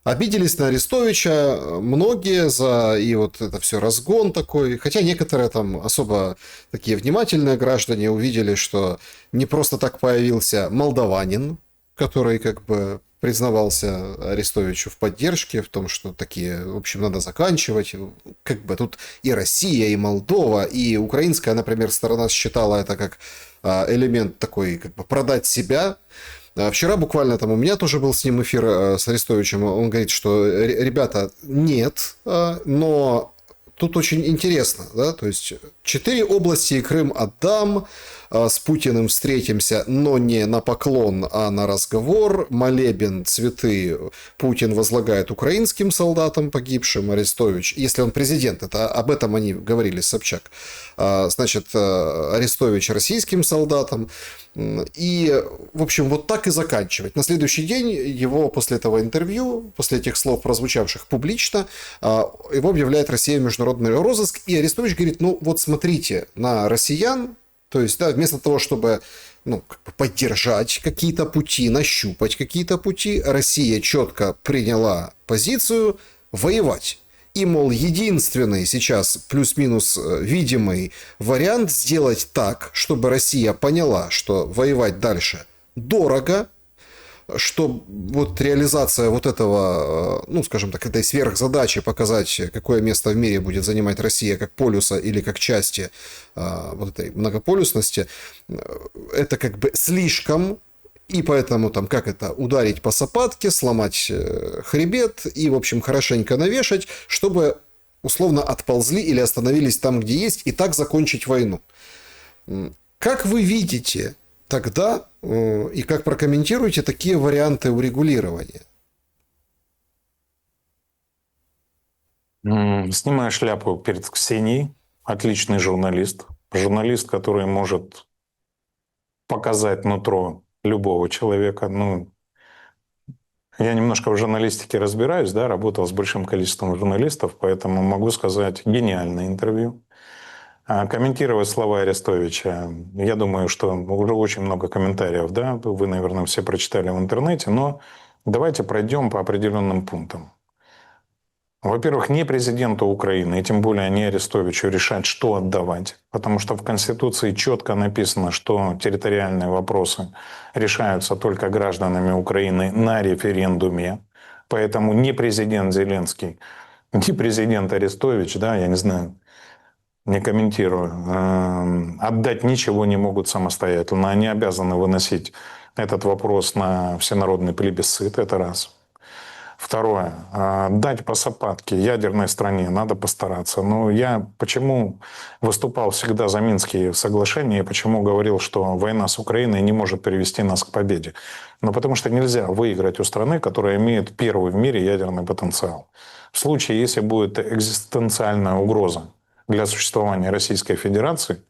Обиделись на Арестовича многие за и вот это все разгон такой. Хотя некоторые там особо такие внимательные граждане увидели, что не просто так появился молдаванин, который как бы признавался Арестовичу в поддержке, в том, что такие, в общем, надо заканчивать. Как бы тут и Россия, и Молдова, и украинская, например, сторона считала это как элемент такой, как бы продать себя. Вчера буквально там у меня тоже был с ним эфир с Арестовичем. Он говорит, что ребята, нет, но тут очень интересно, да, то есть 4 области и Крым отдам, с Путиным встретимся, но не на поклон, а на разговор. Молебен, цветы Путин возлагает украинским солдатам погибшим, Арестович, если он президент, это об этом они говорили с Собчак, значит, Арестович российским солдатам. И, в общем, вот так и заканчивать. На следующий день его после этого интервью, после этих слов, прозвучавших публично, его объявляет Россия в международный розыск. И Арестович говорит, ну вот смотрите на россиян, то есть, да, вместо того, чтобы ну, как бы поддержать какие-то пути, нащупать какие-то пути. Россия четко приняла позицию воевать. И, мол, единственный сейчас плюс-минус видимый вариант сделать так, чтобы Россия поняла, что воевать дальше дорого, что вот реализация вот этого, ну, скажем так, этой сверхзадачи показать, какое место в мире будет занимать Россия как полюса или как части вот этой многополюсности, это как бы слишком, и поэтому там как это, ударить по сапатке, сломать хребет и, в общем, хорошенько навешать, чтобы условно отползли или остановились там, где есть, и так закончить войну. Как вы видите тогда и как прокомментируете такие варианты урегулирования? Снимаю шляпу перед Ксенией. Отличный журналист. Журналист, который может показать нутро любого человека. Ну, я немножко в журналистике разбираюсь, да, работал с большим количеством журналистов, поэтому могу сказать, гениальное интервью. А комментировать слова Арестовича, я думаю, что уже очень много комментариев, да, вы, наверное, все прочитали в интернете, но давайте пройдем по определенным пунктам. Во-первых, не президенту Украины, и тем более не Арестовичу решать, что отдавать, потому что в Конституции четко написано, что территориальные вопросы решаются только гражданами Украины на референдуме. Поэтому ни президент Зеленский, ни президент Арестович, да, я не знаю, не комментирую, отдать ничего не могут самостоятельно. Они обязаны выносить этот вопрос на всенародный плебисцит, это раз. Второе. Дать по сапатке ядерной стране надо постараться. Но я почему выступал всегда за Минские соглашения и почему говорил, что война с Украиной не может привести нас к победе? Ну, потому что нельзя выиграть у страны, которая имеет первый в мире ядерный потенциал. В случае, если будет экзистенциальная угроза для существования Российской Федерации,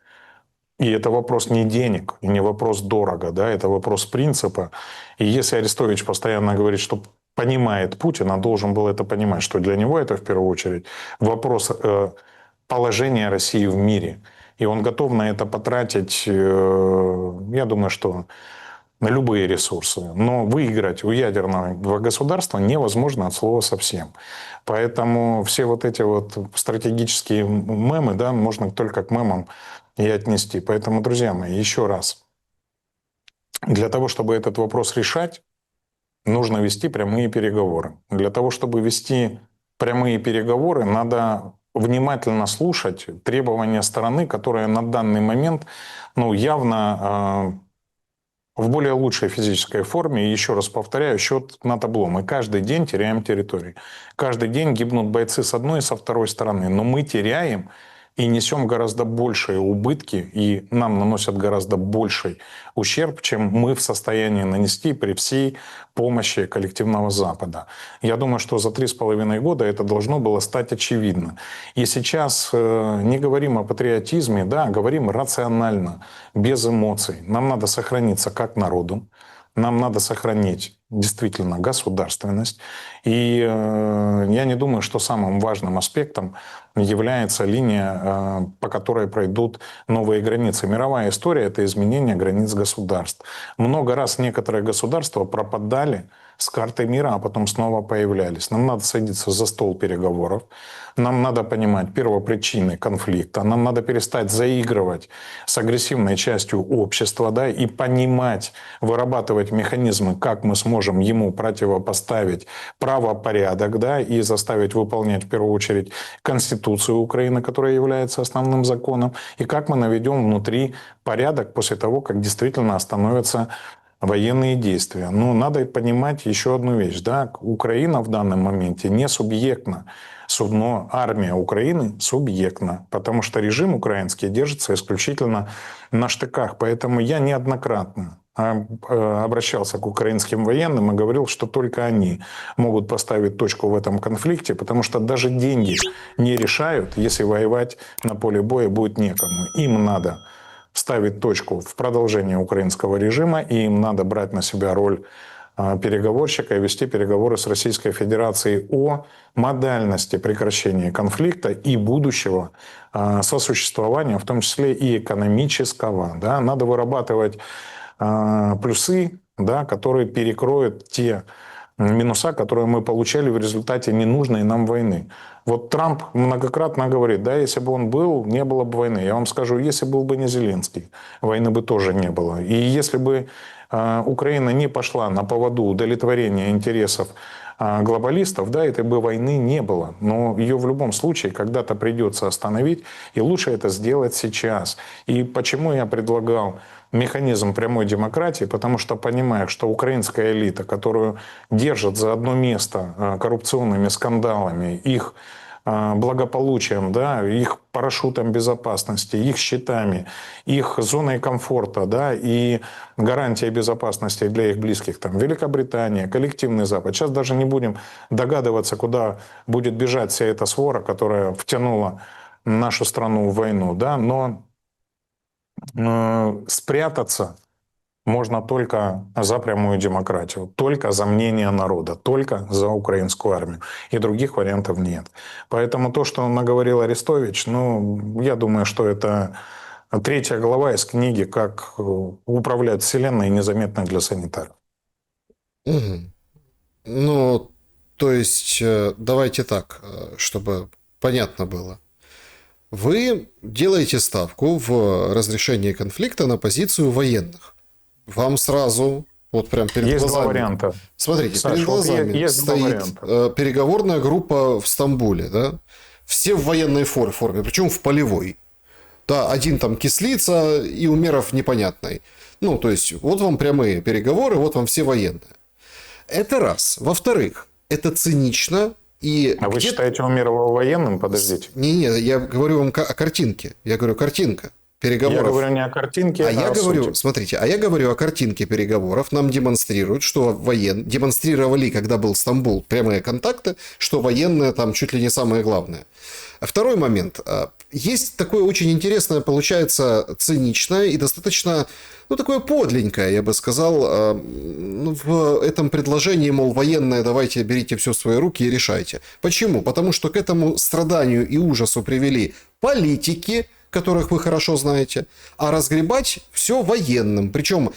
и это вопрос не денег, и не вопрос дорого, да, это вопрос принципа. И если Арестович постоянно говорит, что понимает Путин, он должен был это понимать, что для него это в первую очередь вопрос положения России в мире. И он готов на это потратить, я думаю, что на любые ресурсы. Но выиграть у ядерного государства невозможно от слова совсем. Поэтому все вот эти вот стратегические мемы, да, можно только к мемам и отнести. Поэтому, друзья мои, еще раз. Для того, чтобы этот вопрос решать, нужно вести прямые переговоры. Для того, чтобы вести прямые переговоры, надо внимательно слушать требования стороны, которая на данный момент, ну, явно в более лучшей физической форме. И еще раз повторяю, счет на табло. Мы каждый день теряем территории. Каждый день гибнут бойцы с одной и со второй стороны. Но мы теряем и несем гораздо большие убытки, и нам наносят гораздо больший ущерб, чем мы в состоянии нанести при всей помощи коллективного Запада. Я думаю, что за 3,5 года это должно было стать очевидно. И сейчас не говорим о патриотизме, да, говорим рационально, без эмоций. Нам надо сохраниться как народу, нам надо сохранить действительно государственность. И я не думаю, что самым важным аспектом является линия, по которой пройдут новые границы. Мировая история – это изменение границ государств. Много раз некоторые государства пропадали с карты мира, а потом снова появлялись. Нам надо садиться за стол переговоров. Нам надо понимать первопричины конфликта. Нам надо перестать заигрывать с агрессивной частью общества, да, и понимать, вырабатывать механизмы, как мы сможем ему противопоставить правопорядок, да, и заставить выполнять в первую очередь Конституцию Украины, которая является основным законом, и как мы наведем внутри порядок после того, как действительно остановятся военные действия. Но надо понимать еще одну вещь. Да? Украина в данном моменте не субъектна, но армия Украины субъектна, потому что режим украинский держится исключительно на штыках. Поэтому я неоднократно обращался к украинским военным и говорил, что только они могут поставить точку в этом конфликте, потому что даже деньги не решают, если воевать на поле боя будет некому. Им надо ставить точку в продолжении украинского режима, и им надо брать на себя роль переговорщика и вести переговоры с Российской Федерацией о модальности прекращения конфликта и будущего сосуществования, в том числе и экономического. Да? Надо вырабатывать плюсы, да, которые перекроют те минуса, которые мы получали в результате ненужной нам войны. Вот Трамп многократно говорит, да, если бы он был, не было бы войны. Я вам скажу, если был бы не Зеленский, войны бы тоже не было. И если бы Украина не пошла на поводу удовлетворения интересов глобалистов, да, этой бы войны не было. Но ее в любом случае когда-то придется остановить, и лучше это сделать сейчас. И почему я предлагал механизм прямой демократии, потому что понимаю, что украинская элита, которую держат за одно место коррупционными скандалами, их благополучием, да, их парашютом безопасности, их щитами, их зоной комфорта, да, и гарантией безопасности для их близких, там, Великобритания, коллективный Запад. Сейчас даже не будем догадываться, куда будет бежать вся эта свора, которая втянула нашу страну в войну, да, но спрятаться можно только за прямую демократию, только за мнение народа, только за украинскую армию. И других вариантов нет. Поэтому то, что наговорил Арестович, ну, я думаю, что это третья глава из книги «Как управлять Вселенной незаметно для санитаров». Угу. Ну, то есть, давайте так, чтобы понятно было. Вы делаете ставку в разрешении конфликта на позицию военных. Вам сразу, вот прям перед есть глазами... Два варианта. Смотрите, Саш, перед глазами есть стоит переговорная группа в Стамбуле, да? Все в военной форме, причем в полевой. Да, один там кислица и Умеров непонятный. Ну, то есть, вот вам прямые переговоры, вот вам все военные. Это раз. Во-вторых, это цинично. И а вы считаете Умерова военным? Подождите. Не, я говорю вам о картинке. Я говорю, картинка переговоров. Я говорю не о картинке, я говорю, сути. смотрите, я говорю о картинке переговоров. Нам демонстрируют, что демонстрировали, когда был Стамбул, прямые контакты, что военные там чуть ли не самое главное. А второй момент. Есть такое очень интересное, получается, циничное и достаточно, ну, такое подленькое, я бы сказал, в этом предложении, мол, военные, давайте берите все в свои руки и решайте. Почему? Потому что к этому страданию и ужасу привели политики, которых вы хорошо знаете, а разгребать все военным. Причем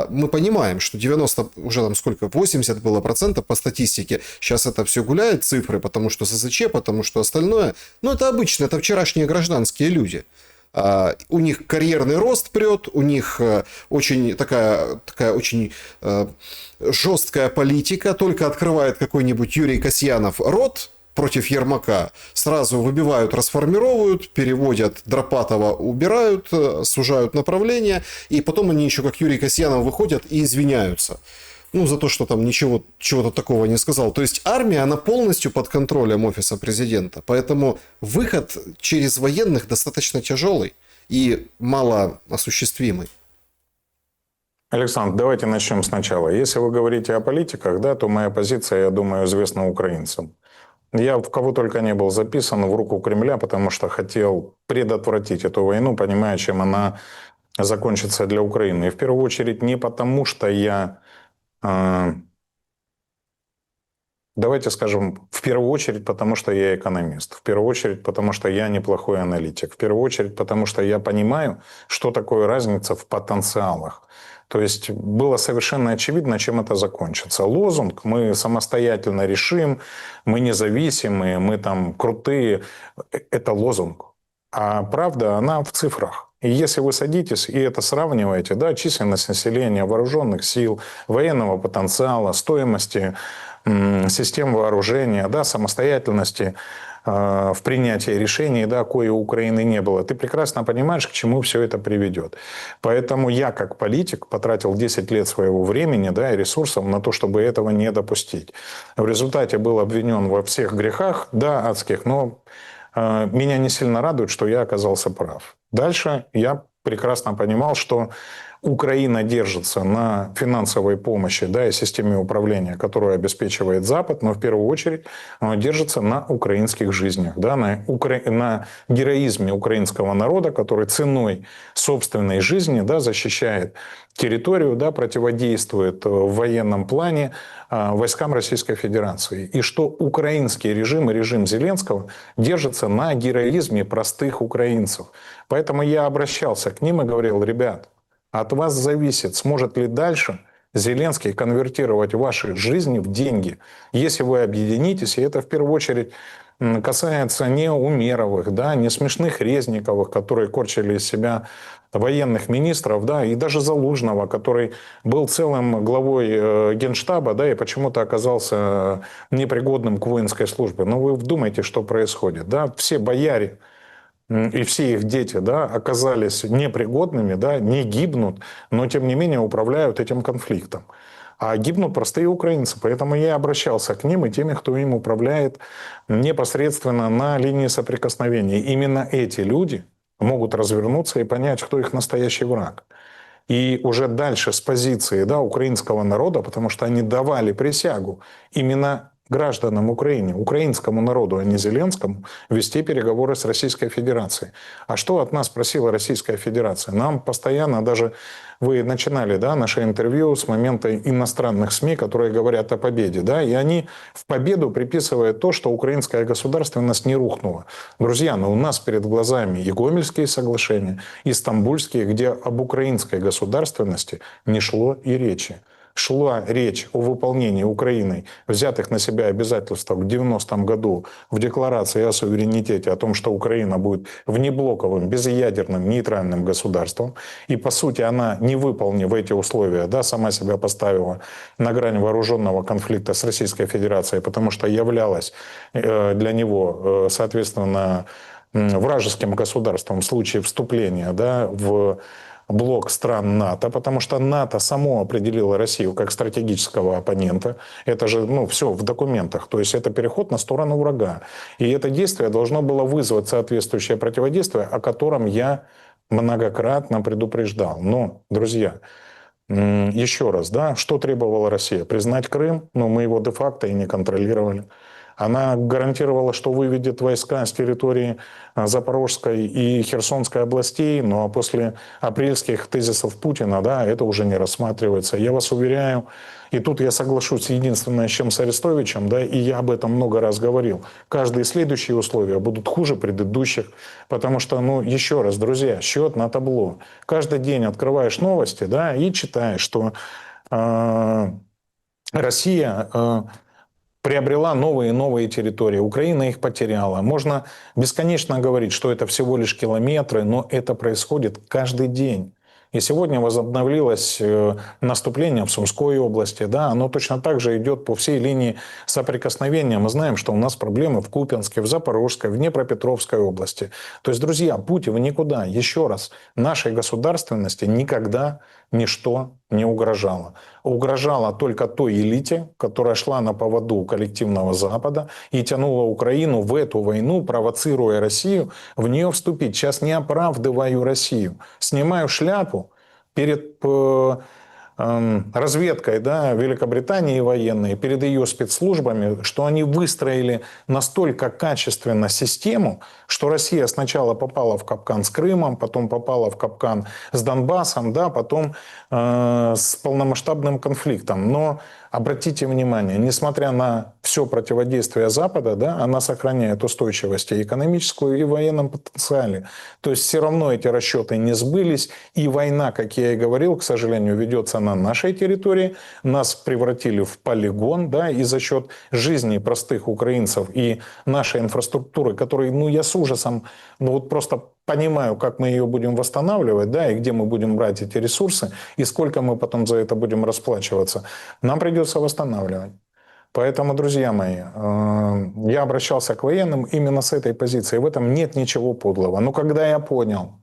мы понимаем, что 90, уже там сколько, 80 было процентов по статистике. Сейчас это все гуляет, цифры, потому что СЗЧ, потому что остальное. Но это обычно, это вчерашние гражданские люди. У них карьерный рост прет, у них очень такая очень жесткая политика. Только открывает какой-нибудь Юрий Касьянов рот против Ермака, сразу выбивают, расформировывают, переводят Дропатова, убирают, сужают направление, и потом они еще, как Юрий Касьянов, выходят и извиняются. Ну, за то, что там ничего, чего-то такого не сказал. То есть армия, она полностью под контролем офиса президента. Поэтому выход через военных достаточно тяжелый и мало осуществимый. Александр, давайте начнем сначала. Если вы говорите о политиках, да, то моя позиция, я думаю, известна украинцам. Я в кого только не был записан в руку Кремля, потому что хотел предотвратить эту войну, понимая, чем она закончится для Украины. И в первую очередь не потому, что я... Давайте скажем, в первую очередь, потому что я экономист. В первую очередь, потому что я неплохой аналитик. В первую очередь, потому что я понимаю, что такое разница в потенциалах. То есть было совершенно очевидно, чем это закончится. Лозунг «мы самостоятельно решим», «мы независимые», «мы там крутые» – это лозунг. А правда, она в цифрах. И если вы садитесь и это сравниваете, да, численность населения, вооруженных сил, военного потенциала, стоимости систем вооружения, да, самостоятельности в принятии решений, да, кое у Украины не было, ты прекрасно понимаешь, к чему все это приведет. Поэтому я, как политик, потратил 10 лет своего времени, да, и ресурсов на то, чтобы этого не допустить. В результате был обвинен во всех грехах, да, адских, но меня не сильно радует, что я оказался прав. Дальше я прекрасно понимал, что Украина держится на финансовой помощи, да, и системе управления, которую обеспечивает Запад, но в первую очередь она держится на украинских жизнях, да, на героизме украинского народа, который ценой собственной жизни, да, защищает территорию, да, противодействует в военном плане войскам Российской Федерации. И что украинский режим и режим Зеленского держится на героизме простых украинцев. Поэтому я обращался к ним и говорил: ребят, От вас зависит, сможет ли дальше Зеленский конвертировать ваши жизни в деньги. Если вы объединитесь, и это в первую очередь касается не Умеровых, да, не смешных Резниковых, которые корчили из себя военных министров, да, и даже Залужного, который был целым главой Генштаба, да, и почему-то оказался непригодным к воинской службе. Но вы вдумайте, что происходит, да, все бояре и все их дети, да, оказались непригодными, да, не гибнут, но тем не менее управляют этим конфликтом. А гибнут простые украинцы. Поэтому я обращался к ним и теми, кто им управляет непосредственно на линии соприкосновения. Именно эти люди могут развернуться и понять, кто их настоящий враг. И уже дальше с позиции, да, украинского народа, потому что они давали присягу именно гражданам Украины, украинскому народу, а не Зеленскому, вести переговоры с Российской Федерацией. А что от нас просила Российская Федерация? Нам постоянно, даже вы начинали, да, наше интервью с момента иностранных СМИ, которые говорят о победе, да, и они в победу приписывают то, что украинская государственность не рухнула. Друзья, но у нас перед глазами и Гомельские соглашения, и Стамбульские, где об украинской государственности не шло и речи. Шла речь о выполнении Украиной взятых на себя обязательств в 90-м году в декларации о суверенитете, о том, что Украина будет внеблоковым, безъядерным, нейтральным государством. И, по сути, она, не выполнив эти условия, да, сама себя поставила на грань вооруженного конфликта с Российской Федерацией, потому что являлась для него, соответственно, вражеским государством в случае вступления, да, в блок стран НАТО, потому что НАТО само определило Россию как стратегического оппонента. Это же, ну, все в документах. То есть это переход на сторону врага. И это действие должно было вызвать соответствующее противодействие, о котором я многократно предупреждал. Но, друзья, еще раз, да, что требовала Россия? Признать Крым, но мы его де-факто и не контролировали. Она гарантировала, что выведет войска с территории Запорожской и Херсонской областей, ну а после апрельских тезисов Путина, да, это уже не рассматривается. Я вас уверяю, и тут я соглашусь единственное, с чем с Арестовичем, да, и я об этом много раз говорил. Каждые следующие условия будут хуже предыдущих, потому что, ну, еще раз, друзья, счет на табло. Каждый день открываешь новости, да, и читаешь, что Россия приобрела новые и новые территории. Украина их потеряла. Можно бесконечно говорить, что это всего лишь километры, но это происходит каждый день. И сегодня возобновилось наступление в Сумской области. Да, оно точно так же идет по всей линии соприкосновения. Мы знаем, что у нас проблемы в Купянске, в Запорожской, в Днепропетровской области. То есть, друзья, путь в никуда. Еще раз, нашей государственности никогда ничто не угрожало. Угрожало только той элите, которая шла на поводу у коллективного Запада и тянула Украину в эту войну, провоцируя Россию в нее вступить. Сейчас не оправдываю Россию. Снимаю шляпу перед разведкой, да, Великобритании военной, перед ее спецслужбами, что они выстроили настолько качественно систему, что Россия сначала попала в капкан с Крымом, потом попала в капкан с Донбассом, да, потом с полномасштабным конфликтом. Но обратите внимание, несмотря на все противодействие Запада, да, она сохраняет устойчивость и экономическую, и в военном потенциале. То есть все равно эти расчеты не сбылись, и война, как я и говорил, к сожалению, ведется на нашей территории. Нас превратили в полигон, да, и за счет жизни простых украинцев и нашей инфраструктуры, которой, ну, я с ужасом, ну, вот просто понимаю, как мы ее будем восстанавливать, да, и где мы будем брать эти ресурсы, и сколько мы потом за это будем расплачиваться. Нам придется восстанавливать. Поэтому, друзья мои, я обращался к военным именно с этой позиции. В этом нет ничего подлого. Но когда я понял,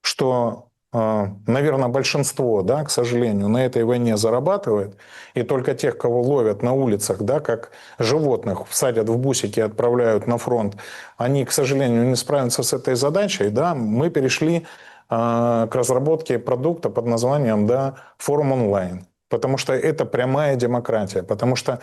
что, наверное, большинство, да, к сожалению, на этой войне зарабатывает, и только тех, кого ловят на улицах, да, как животных, садят в бусики и отправляют на фронт, они, к сожалению, не справятся с этой задачей, да, мы перешли к разработке продукта под названием, да, форум онлайн. Потому что это прямая демократия. Потому что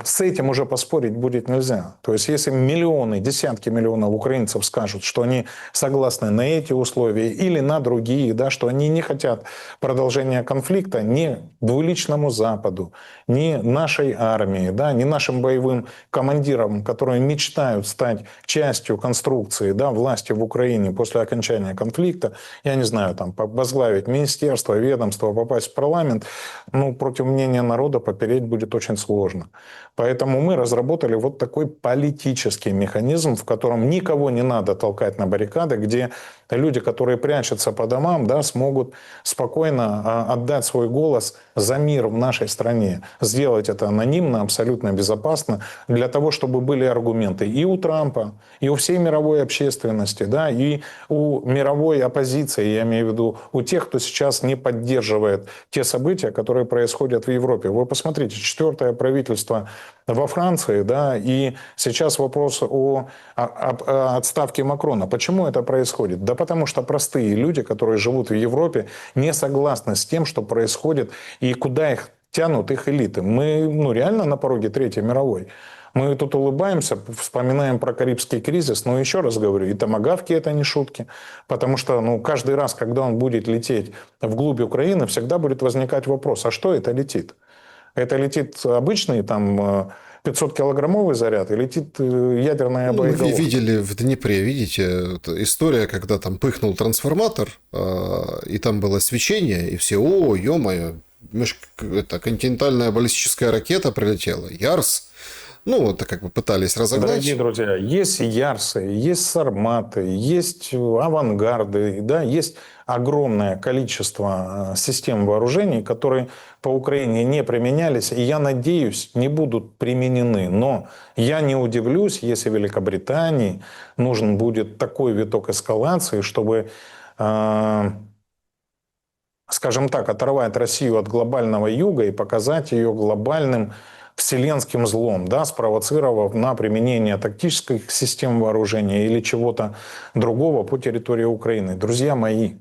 С этим уже поспорить будет нельзя. То есть если миллионы, десятки миллионов украинцев скажут, что они согласны на эти условия или на другие, да, что они не хотят продолжения конфликта ни двуличному Западу, ни нашей армии, да, ни нашим боевым командирам, которые мечтают стать частью конструкции, да, власти в Украине после окончания конфликта, я не знаю, там, возглавить министерство, ведомство, попасть в парламент, ну, против мнения народа попереть будет очень сложно. Поэтому мы разработали вот такой политический механизм, в котором никого не надо толкать на баррикады, где люди, которые прячутся по домам, да, смогут спокойно отдать свой голос за мир в нашей стране. Сделать это анонимно, абсолютно безопасно, для того, чтобы были аргументы и у Трампа, и у всей мировой общественности, да, и у мировой оппозиции, я имею в виду у тех, кто сейчас не поддерживает те события, которые происходят в Европе. Вы посмотрите, 4-е правительство во Франции, да, и сейчас вопрос о отставке Макрона. Почему это происходит? Да потому что простые люди, которые живут в Европе, не согласны с тем, что происходит и куда их тянут их элиты. Мы, ну, реально на пороге Третьей мировой. Мы тут улыбаемся, вспоминаем про Карибский кризис, но еще раз говорю, и томагавки это не шутки, потому что, ну, каждый раз, когда он будет лететь вглубь Украины, всегда будет возникать вопрос, а что это летит? Это летит обычный там 500-килограммовый заряд и летит ядерная боеголовка? Вы видели в Днепре, видите, история, когда там пыхнул трансформатор, и там было свечение, и все, о, ё-моё, это континентальная баллистическая ракета прилетела, Ярс. Ну, это как бы пытались разогнать. Дорогие друзья, есть Ярсы, есть Сарматы, есть авангарды, да, есть огромное количество систем вооружений, которые по Украине не применялись, и, я надеюсь, не будут применены. Но я не удивлюсь, если Великобритании нужен будет такой виток эскалации, чтобы, скажем так, оторвать Россию от глобального юга и показать ее глобальным вселенским злом, да, спровоцировав на применение тактических систем вооружения или чего-то другого по территории Украины. Друзья мои,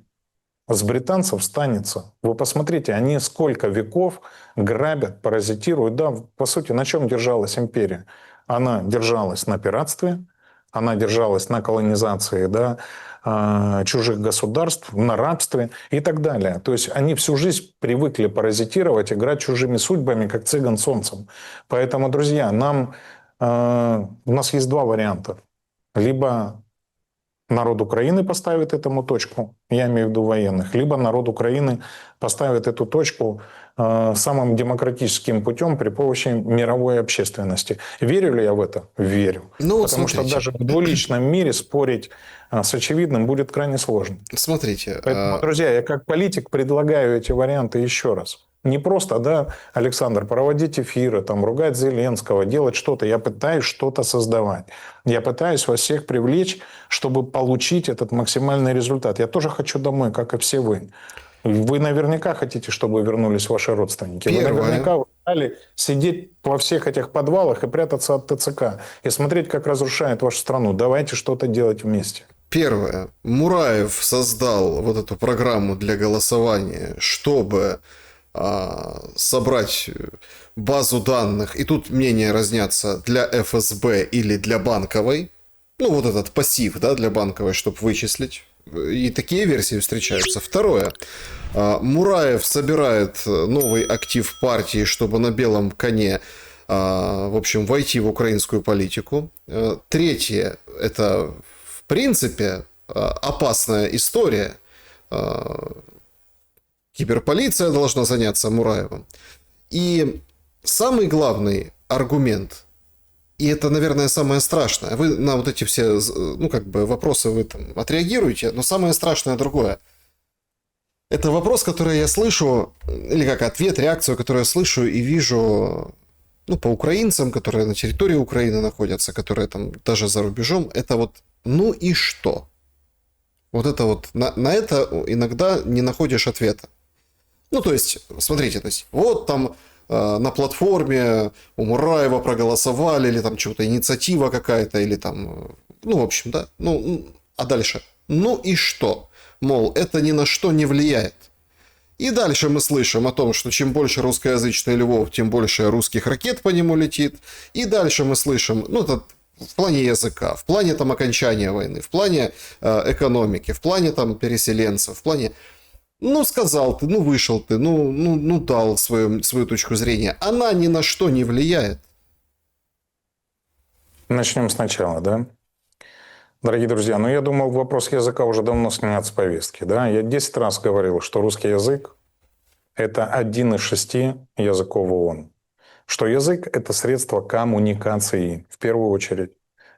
с британцев станется. Вы посмотрите, они сколько веков грабят, паразитируют. Да, по сути, на чем держалась империя? Она держалась на пиратстве, она держалась на колонизации, да, чужих государств, на рабстве и так далее. То есть они всю жизнь привыкли паразитировать, играть чужими судьбами, как цыган солнцем. Поэтому, друзья, у нас есть два варианта. Либо народ Украины поставит этому точку, я имею в виду военных, либо народ Украины поставит эту точку самым демократическим путем при помощи мировой общественности. Верю ли я в это? Верю. Ну, потому что даже в двуличном мире спорить с очевидным будет крайне сложно. Смотрите. Поэтому, друзья, я как политик предлагаю эти варианты еще раз. Не просто, да, Александр, проводить эфиры, там, ругать Зеленского, делать что-то. Я пытаюсь что-то создавать. Я пытаюсь вас всех привлечь, чтобы получить этот максимальный результат. Я тоже хочу домой, как и все вы. Вы наверняка хотите, чтобы вернулись ваши родственники. Первое. Вы наверняка устали сидеть во всех этих подвалах и прятаться от ТЦК. И смотреть, как разрушает вашу страну. Давайте что-то делать вместе. Первое. Мураев создал вот эту программу для голосования, чтобы собрать базу данных, и тут мнения разнятся, для ФСБ или для банковой. Ну, вот этот пассив, да, для банковой, чтобы вычислить. И такие версии встречаются. Второе. Мураев собирает новый актив партии, чтобы на белом коне, в общем, войти в украинскую политику. Третье. Это, в принципе, опасная история. Киберполиция должна заняться Мураевым. И самый главный аргумент, и это, наверное, самое страшное, вы на вот эти все, ну, как бы, вопросы вы там отреагируете, но самое страшное другое. Это вопрос, который я слышу, или как ответ, реакцию, которую я слышу и вижу, ну, по украинцам, которые на территории Украины находятся, которые там даже за рубежом, это вот, ну и что? Вот это вот, на это иногда не находишь ответа. Ну, то есть, смотрите, то есть, вот там на платформе у Мураева проголосовали, или там чего-то инициатива какая-то, или там, ну, в общем, да, ну, а дальше, ну и что? Мол, это ни на что не влияет. И дальше мы слышим о том, что чем больше русскоязычный Львов, тем больше русских ракет по нему летит. И дальше мы слышим, ну, это в плане языка, в плане там окончания войны, в плане экономики, в плане там переселенцев, в плане... Ну, сказал ты, ну, вышел ты, ну дал свою точку зрения. Она ни на что не влияет. Начнем сначала, да? Дорогие друзья, ну я думал, вопрос языка уже давно снят с повестки. Да? Я 10 раз говорил, что русский язык – это один из 6 языков ООН. Что язык – это средство коммуникации, в первую очередь.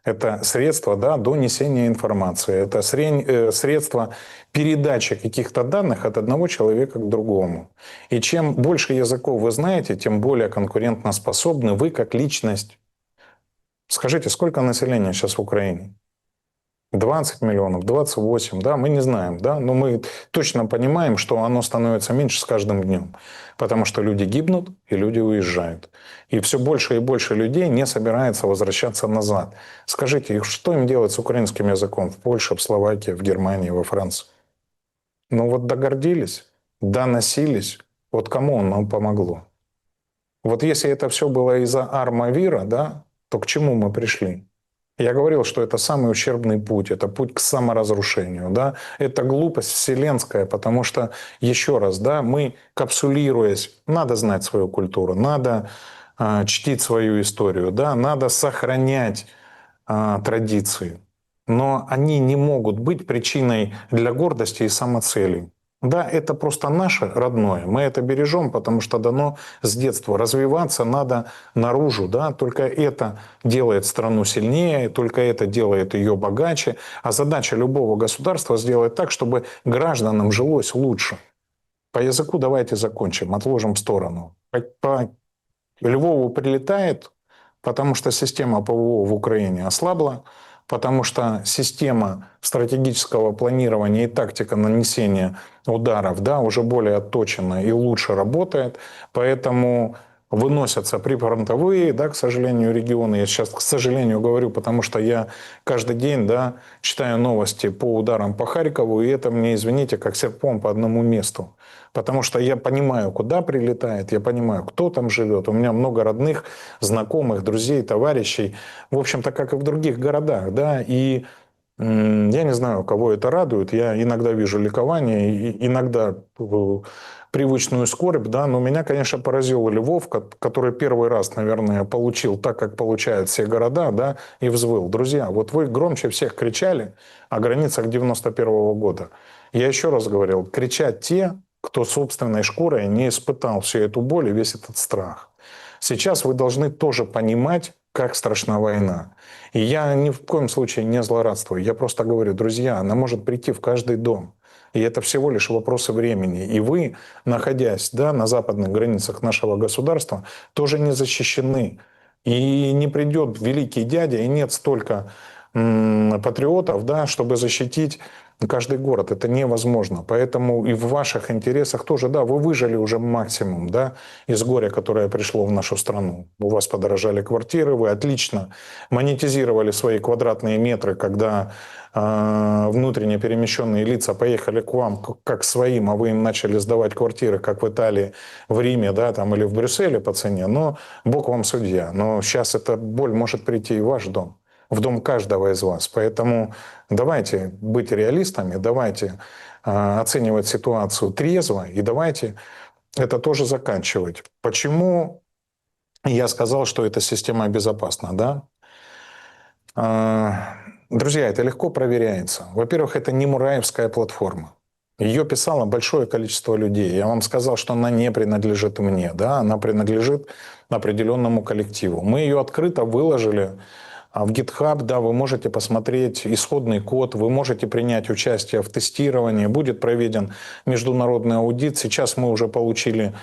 Это средство, да, донесения информации. Это средство передачи каких-то данных от одного человека к другому. И чем больше языков вы знаете, тем более конкурентоспособны вы как личность. Скажите, сколько населения сейчас в Украине? 20 миллионов, 28, да, мы не знаем, да, но мы точно понимаем, что оно становится меньше с каждым днем, потому что люди гибнут и люди уезжают. И все больше и больше людей не собирается возвращаться назад. Скажите, что им делать с украинским языком в Польше, в Словакии, в Германии, во Франции? Ну вот догордились, доносились, вот кому оно помогло? Вот если это все было из-за Армавира, да, то к чему мы пришли? Я говорил, что это самый ущербный путь, это путь к саморазрушению, да, это глупость вселенская, потому что, еще раз, да, мы, капсулируясь, надо знать свою культуру, надо чтить свою историю, да, надо сохранять традиции, но они не могут быть причиной для гордости и самоцелей. Да, это просто наше родное, мы это бережем, потому что дано с детства. Развиваться надо наружу, да, только это делает страну сильнее, только это делает ее богаче. А задача любого государства сделать так, чтобы гражданам жилось лучше. По языку давайте закончим, отложим в сторону. По Львову прилетает, потому что система ПВО в Украине ослабла, потому что система стратегического планирования и тактика нанесения ударов, да, уже более отточена и лучше работает, поэтому выносятся прифронтовые, да, к сожалению, регионы. Я сейчас, к сожалению, говорю, потому что я каждый день, да, читаю новости по ударам по Харькову, и это мне, извините, как серпом по одному месту. Потому что я понимаю, куда прилетает, я понимаю, кто там живет. У меня много родных, знакомых, друзей, товарищей. В общем-то, как и в других городах, да, и я не знаю, кого это радует. Я иногда вижу ликование, иногда привычную скорбь, да, но меня, конечно, поразил Львов, который первый раз, наверное, получил так, как получают все города, да, и взвыл. Друзья, вот вы громче всех кричали о границах 91 года. Я еще раз говорил, кричат те, кто собственной шкурой не испытал всю эту боль и весь этот страх. Сейчас вы должны тоже понимать, как страшна война. И я ни в коем случае не злорадствую. Я просто говорю, друзья, она может прийти в каждый дом. И это всего лишь вопросы времени. И вы, находясь, да, на западных границах нашего государства, тоже не защищены. И не придет великий дядя, и нет столько патриотов, да, чтобы защитить каждый город. Это невозможно. Поэтому и в ваших интересах тоже, да, вы выжили уже максимум, да, из горя, которое пришло в нашу страну. У вас подорожали квартиры, вы отлично монетизировали свои квадратные метры, когда внутренне перемещенные лица поехали к вам как к своим, а вы им начали сдавать квартиры, как в Италии, в Риме, да, там, или в Брюсселе по цене. Но Бог вам судья. Но сейчас эта боль может прийти и в ваш дом, в дом каждого из вас. Поэтому давайте быть реалистами, давайте оценивать ситуацию трезво и давайте это тоже заканчивать. Почему я сказал, что эта система безопасна, да? Друзья, это легко проверяется. Во-первых, это не мураевская платформа. Ее писало большое количество людей. Я вам сказал, что она не принадлежит мне, да? Она принадлежит определенному коллективу. Мы ее открыто выложили в GitHub, да, вы можете посмотреть исходный код, вы можете принять участие в тестировании, будет проведен международный аудит. Сейчас мы уже получили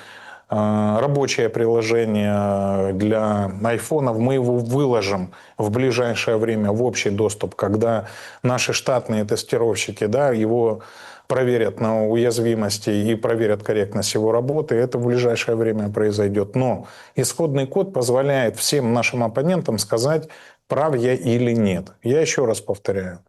рабочее приложение для айфонов, мы его выложим в ближайшее время в общий доступ, когда наши штатные тестировщики, да, его проверят на уязвимости и проверят корректность его работы. Это в ближайшее время произойдет. Но исходный код позволяет всем нашим оппонентам сказать, прав я или нет. Я еще раз повторяю.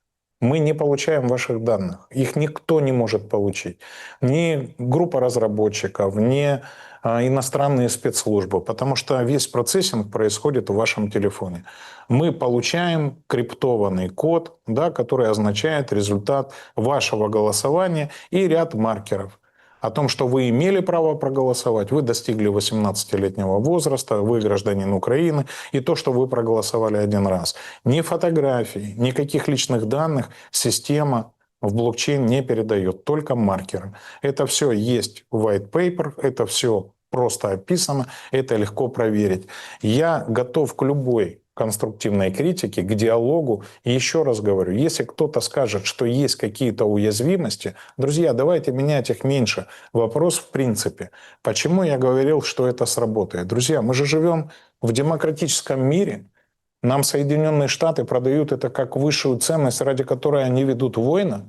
Мы не получаем ваших данных. Их никто не может получить. Ни группа разработчиков, ни иностранные спецслужбы, потому что весь процессинг происходит в вашем телефоне. Мы получаем криптованный код, да, который означает результат вашего голосования и ряд маркеров о том, что вы имели право проголосовать, вы достигли 18-летнего возраста, вы гражданин Украины, и то, что вы проголосовали один раз. Ни фотографий, никаких личных данных система в блокчейн не передает, только маркеры. Это все есть в white paper, это все просто описано, это легко проверить. Я готов к любой конструктивной критики, к диалогу. И еще раз говорю, если кто-то скажет, что есть какие-то уязвимости, друзья, давайте менять их меньше. Вопрос в принципе. Почему я говорил, что это сработает? Друзья, мы же живем в демократическом мире. Нам Соединенные Штаты продают это как высшую ценность, ради которой они ведут войны.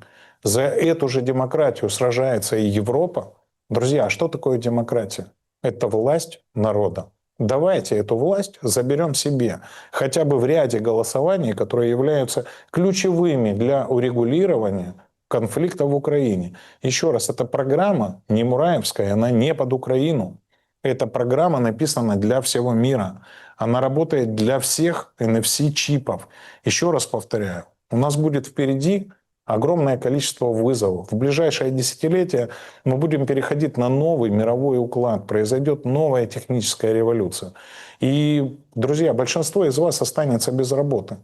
За эту же демократию сражается и Европа. Друзья, а что такое демократия? Это власть народа. Давайте эту власть заберем себе. Хотя бы в ряде голосований, которые являются ключевыми для урегулирования конфликта в Украине. Еще раз, эта программа не мураевская, она не под Украину. Эта программа написана для всего мира. Она работает для всех NFC-чипов. Еще раз повторяю, у нас будет впереди огромное количество вызовов. В ближайшее десятилетие мы будем переходить на новый мировой уклад. Произойдет новая техническая революция. И, друзья, большинство из вас останется без работы.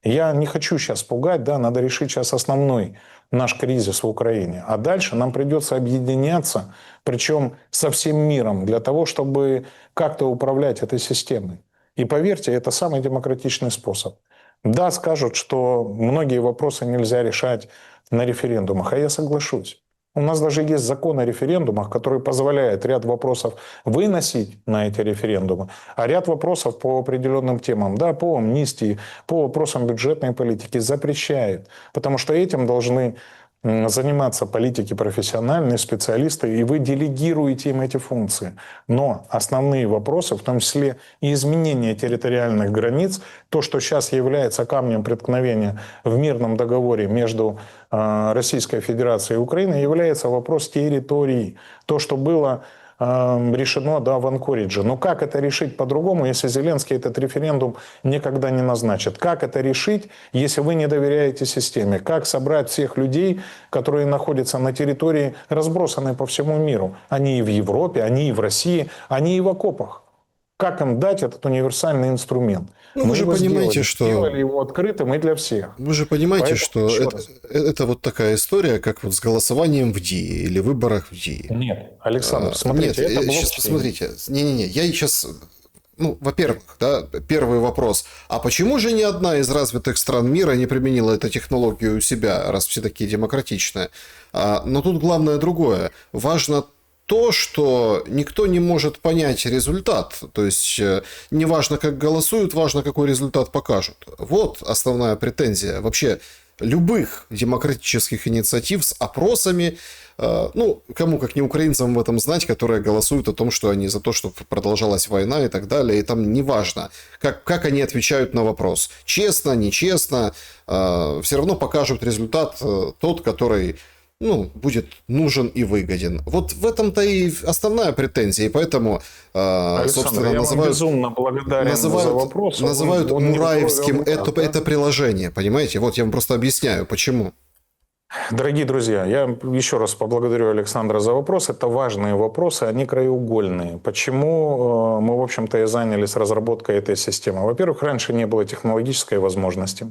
Я не хочу сейчас пугать, да, надо решить сейчас основной наш кризис в Украине. А дальше нам придется объединяться, причем со всем миром, для того, чтобы как-то управлять этой системой. И поверьте, это самый демократичный способ. Да, скажут, что многие вопросы нельзя решать на референдумах, а я соглашусь. У нас даже есть закон о референдумах, который позволяет ряд вопросов выносить на эти референдумы, а ряд вопросов по определенным темам, да, по амнистии, по вопросам бюджетной политики запрещает. Потому что этим должны заниматься политики профессиональные, специалисты, и вы делегируете им эти функции. Но основные вопросы, в том числе и изменение территориальных границ, то, что сейчас является камнем преткновения в мирном договоре между Российской Федерацией и Украиной, является вопрос территории. То, что было решено, да, в Анкоридже. Но как это решить по-другому, если Зеленский этот референдум никогда не назначит? Как это решить, если вы не доверяете системе? Как собрать всех людей, которые находятся на территории, разбросанной по всему миру? Они и в Европе, они и в России, они и в окопах. Как им дать этот универсальный инструмент? Ну, вы же понимаете, что... Сделали его открытым и для всех. Вы же понимаете, Поэтому, что это вот такая история, как вот с голосованием в ДИИ или выборах в ДИИ. Нет, Александр, смотрите, Нет, это блокчейн. сейчас посмотрите. Не-не-не, я сейчас... Ну, во-первых, да, первый вопрос. А почему же ни одна из развитых стран мира не применила эту технологию у себя, раз все такие демократичные? Но тут главное другое. Важно то, что никто не может понять результат. То есть, не важно, как голосуют, важно, какой результат покажут. Вот основная претензия вообще любых демократических инициатив с опросами. Ну, кому как не украинцам в этом знать, которые голосуют о том, что они за то, чтобы продолжалась война и так далее. И там не важно, как они отвечают на вопрос. Честно, нечестно. Все равно покажут результат тот, который... ну, будет нужен и выгоден. Вот в этом-то и основная претензия, и поэтому, Александр, собственно, я вам безумно благодарен за вопрос. называют он мураевским да? это приложение, понимаете? Вот я вам просто объясняю, почему. Дорогие друзья, я еще раз поблагодарю Александра за вопрос. Это важные вопросы, они краеугольные. Почему мы, в общем-то, и занялись разработкой этой системы? Во-первых, раньше не было технологической возможности.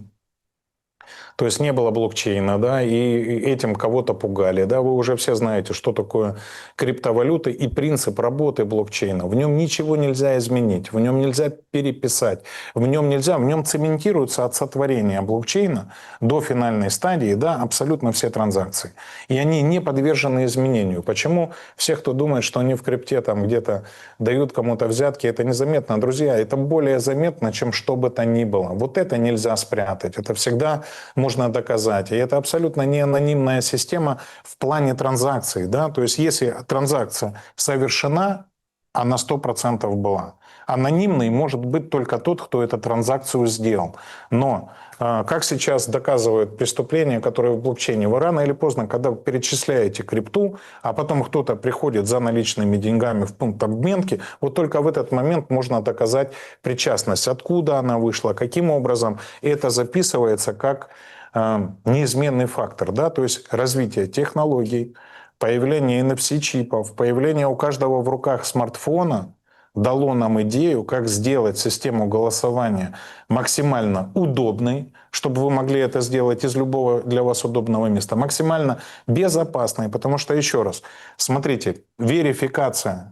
То есть не было блокчейна, да, и этим кого-то пугали, да. Вы уже все знаете, что такое криптовалюты и принцип работы блокчейна. В нем ничего нельзя изменить, в нем нельзя переписать, в нем цементируется от сотворения блокчейна до финальной стадии, да, абсолютно все транзакции. И они не подвержены изменению. Почему все, кто думает, что они в крипте там где-то дают кому-то взятки, это незаметно, друзья, это более заметно, чем что бы то ни было. Вот это нельзя спрятать, это всегда можно доказать. И это абсолютно не анонимная система в плане транзакций. Да? То есть если транзакция совершена, она 100% была. Анонимный может быть только тот, кто эту транзакцию сделал. Но, как сейчас доказывают преступления, которые в блокчейне, вы рано или поздно, когда вы перечисляете крипту, а потом кто-то приходит за наличными деньгами в пункт обменки, вот только в этот момент можно доказать причастность, откуда она вышла, каким образом. И это записывается как неизменный фактор, да, то есть развитие технологий, появление NFC-чипов, появление у каждого в руках смартфона дало нам идею, как сделать систему голосования максимально удобной, чтобы вы могли это сделать из любого для вас удобного места, максимально безопасной, потому что, еще раз, смотрите, верификация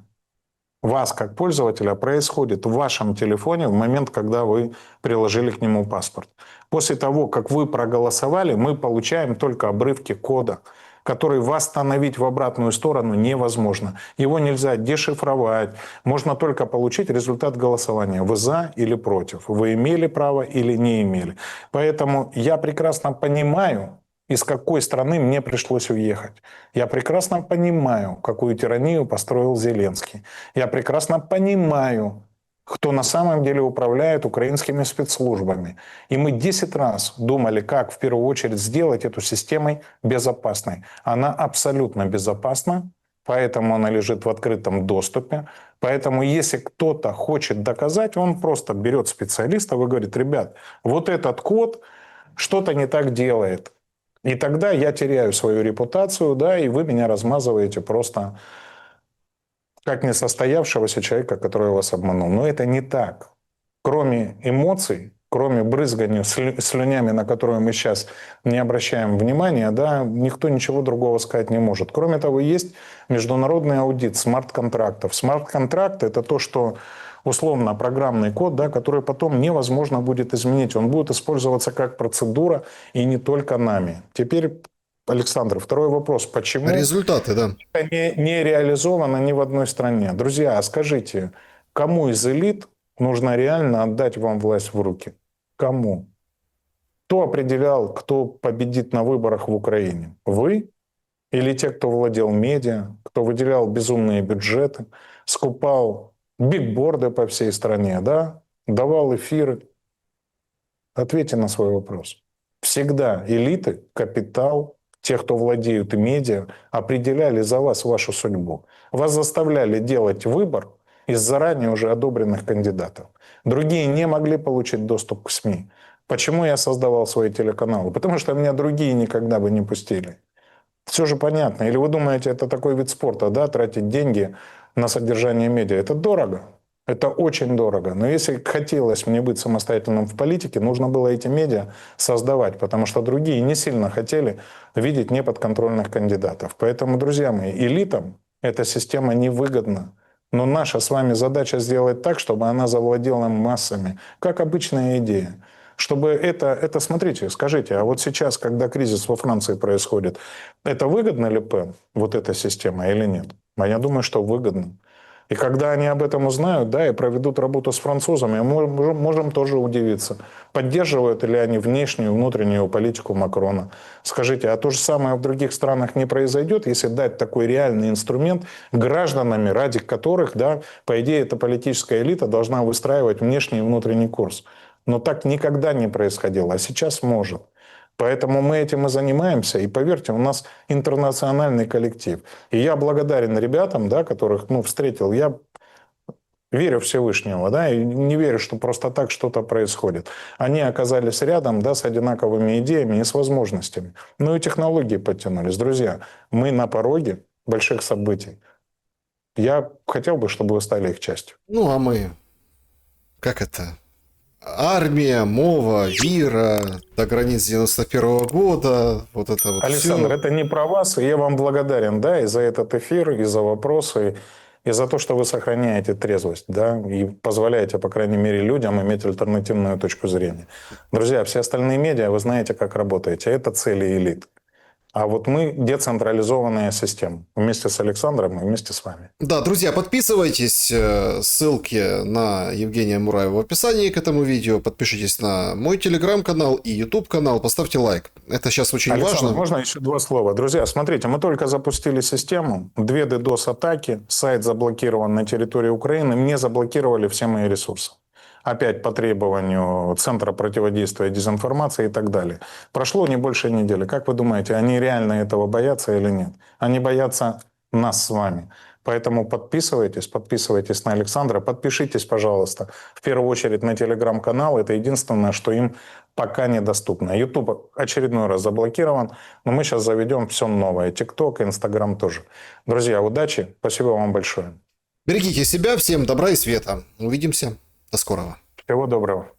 вас как пользователя происходит в вашем телефоне в момент, когда вы приложили к нему паспорт. После того, как вы проголосовали, мы получаем только обрывки кода, который восстановить в обратную сторону невозможно. Его нельзя дешифровать. Можно только получить результат голосования. Вы за или против. Вы имели право или не имели. Поэтому я прекрасно понимаю, из какой страны мне пришлось уехать. Я прекрасно понимаю, какую тиранию построил Зеленский. Я прекрасно понимаю, кто на самом деле управляет украинскими спецслужбами. И мы 10 раз думали, как в первую очередь сделать эту систему безопасной. Она абсолютно безопасна, поэтому она лежит в открытом доступе. Поэтому если кто-то хочет доказать, он просто берет специалистов и говорит: ребят, вот этот код что-то не так делает. И тогда я теряю свою репутацию, да, и вы меня размазываете просто как несостоявшегося человека, который вас обманул. Но это не так. Кроме эмоций, кроме брызгания слюнями, на которые мы сейчас не обращаем внимания, да, никто ничего другого сказать не может. Кроме того, есть международный аудит смарт-контрактов. Смарт-контракт – это то, что условно программный код, да, который потом невозможно будет изменить. Он будет использоваться как процедура и не только нами. Теперь, Александр, второй вопрос. Почему Результаты, да. это не реализовано ни в одной стране? Друзья, а скажите, кому из элит нужно реально отдать вам власть в руки? Кому? Кто определял, кто победит на выборах в Украине? Вы? Или те, кто владел медиа, кто выделял безумные бюджеты, скупал бигборды по всей стране, да? Давал эфиры? Ответьте на свой вопрос. Всегда элиты, капитал, те, кто владеют медиа, определяли за вас вашу судьбу. Вас заставляли делать выбор из заранее уже одобренных кандидатов. Другие не могли получить доступ к СМИ. Почему я создавал свои телеканалы? Потому что меня другие никогда бы не пустили. Все же понятно. Или вы думаете, это такой вид спорта, да, тратить деньги на содержание медиа? Это дорого. Это очень дорого. Но если хотелось мне быть самостоятельным в политике, нужно было эти медиа создавать, потому что другие не сильно хотели видеть неподконтрольных кандидатов. Поэтому, друзья мои, элитам эта система невыгодна. Но наша с вами задача сделать так, чтобы она завладела массами, как обычная идея. Чтобы это, смотрите, скажите, а вот сейчас, когда кризис во Франции происходит, это выгодно Ле Пен, вот эта система, или нет? А я думаю, что выгодно. И когда они об этом узнают, да, и проведут работу с французами, мы можем тоже удивиться, поддерживают ли они внешнюю и внутреннюю политику Макрона. Скажите, а то же самое в других странах не произойдет, если дать такой реальный инструмент гражданами, ради которых, да, по идее, эта политическая элита должна выстраивать внешний и внутренний курс. Но так никогда не происходило, а сейчас может. Поэтому мы этим и занимаемся. И поверьте, у нас интернациональный коллектив. И я благодарен ребятам, да, которых встретил. Я верю в Всевышнего, да, и не верю, что просто так что-то происходит. Они оказались рядом, да, с одинаковыми идеями и с возможностями. Ну и технологии подтянулись. Друзья, мы на пороге больших событий. Я хотел бы, чтобы вы стали их частью. Ну, а мы... Как это? Армия, мова, вира, до границ 91-го года, вот это вот Александр, все. это не про вас, и я вам благодарен, да, и за этот эфир, и за вопросы, и за то, что вы сохраняете трезвость, да, и позволяете, по крайней мере, людям иметь альтернативную точку зрения. Друзья, все остальные медиа, вы знаете, как работаете, это цели элит. А вот мы децентрализованная система. Вместе с Александром и вместе с вами. Да, друзья, подписывайтесь. Ссылки на Евгения Мураева в описании к этому видео. Подпишитесь на мой телеграм-канал и YouTube-канал. Поставьте лайк. Это сейчас очень Александр, важно. можно еще два слова? Друзья, смотрите, мы только запустили систему. 2 DDoS-атаки. Сайт заблокирован на территории Украины. Мне заблокировали все мои ресурсы. Опять по требованию Центра противодействия дезинформации и так далее. Прошло не больше недели. Как вы думаете, они реально этого боятся или нет? Они боятся нас с вами. Поэтому подписывайтесь на Александра, подпишитесь, пожалуйста, в первую очередь на телеграм-канал. Это единственное, что им пока недоступно. YouTube очередной раз заблокирован, но мы сейчас заведем все новое. TikTok, Instagram тоже. Друзья, удачи, спасибо вам большое. Берегите себя, всем добра и света. Увидимся. До скорого. Всего доброго.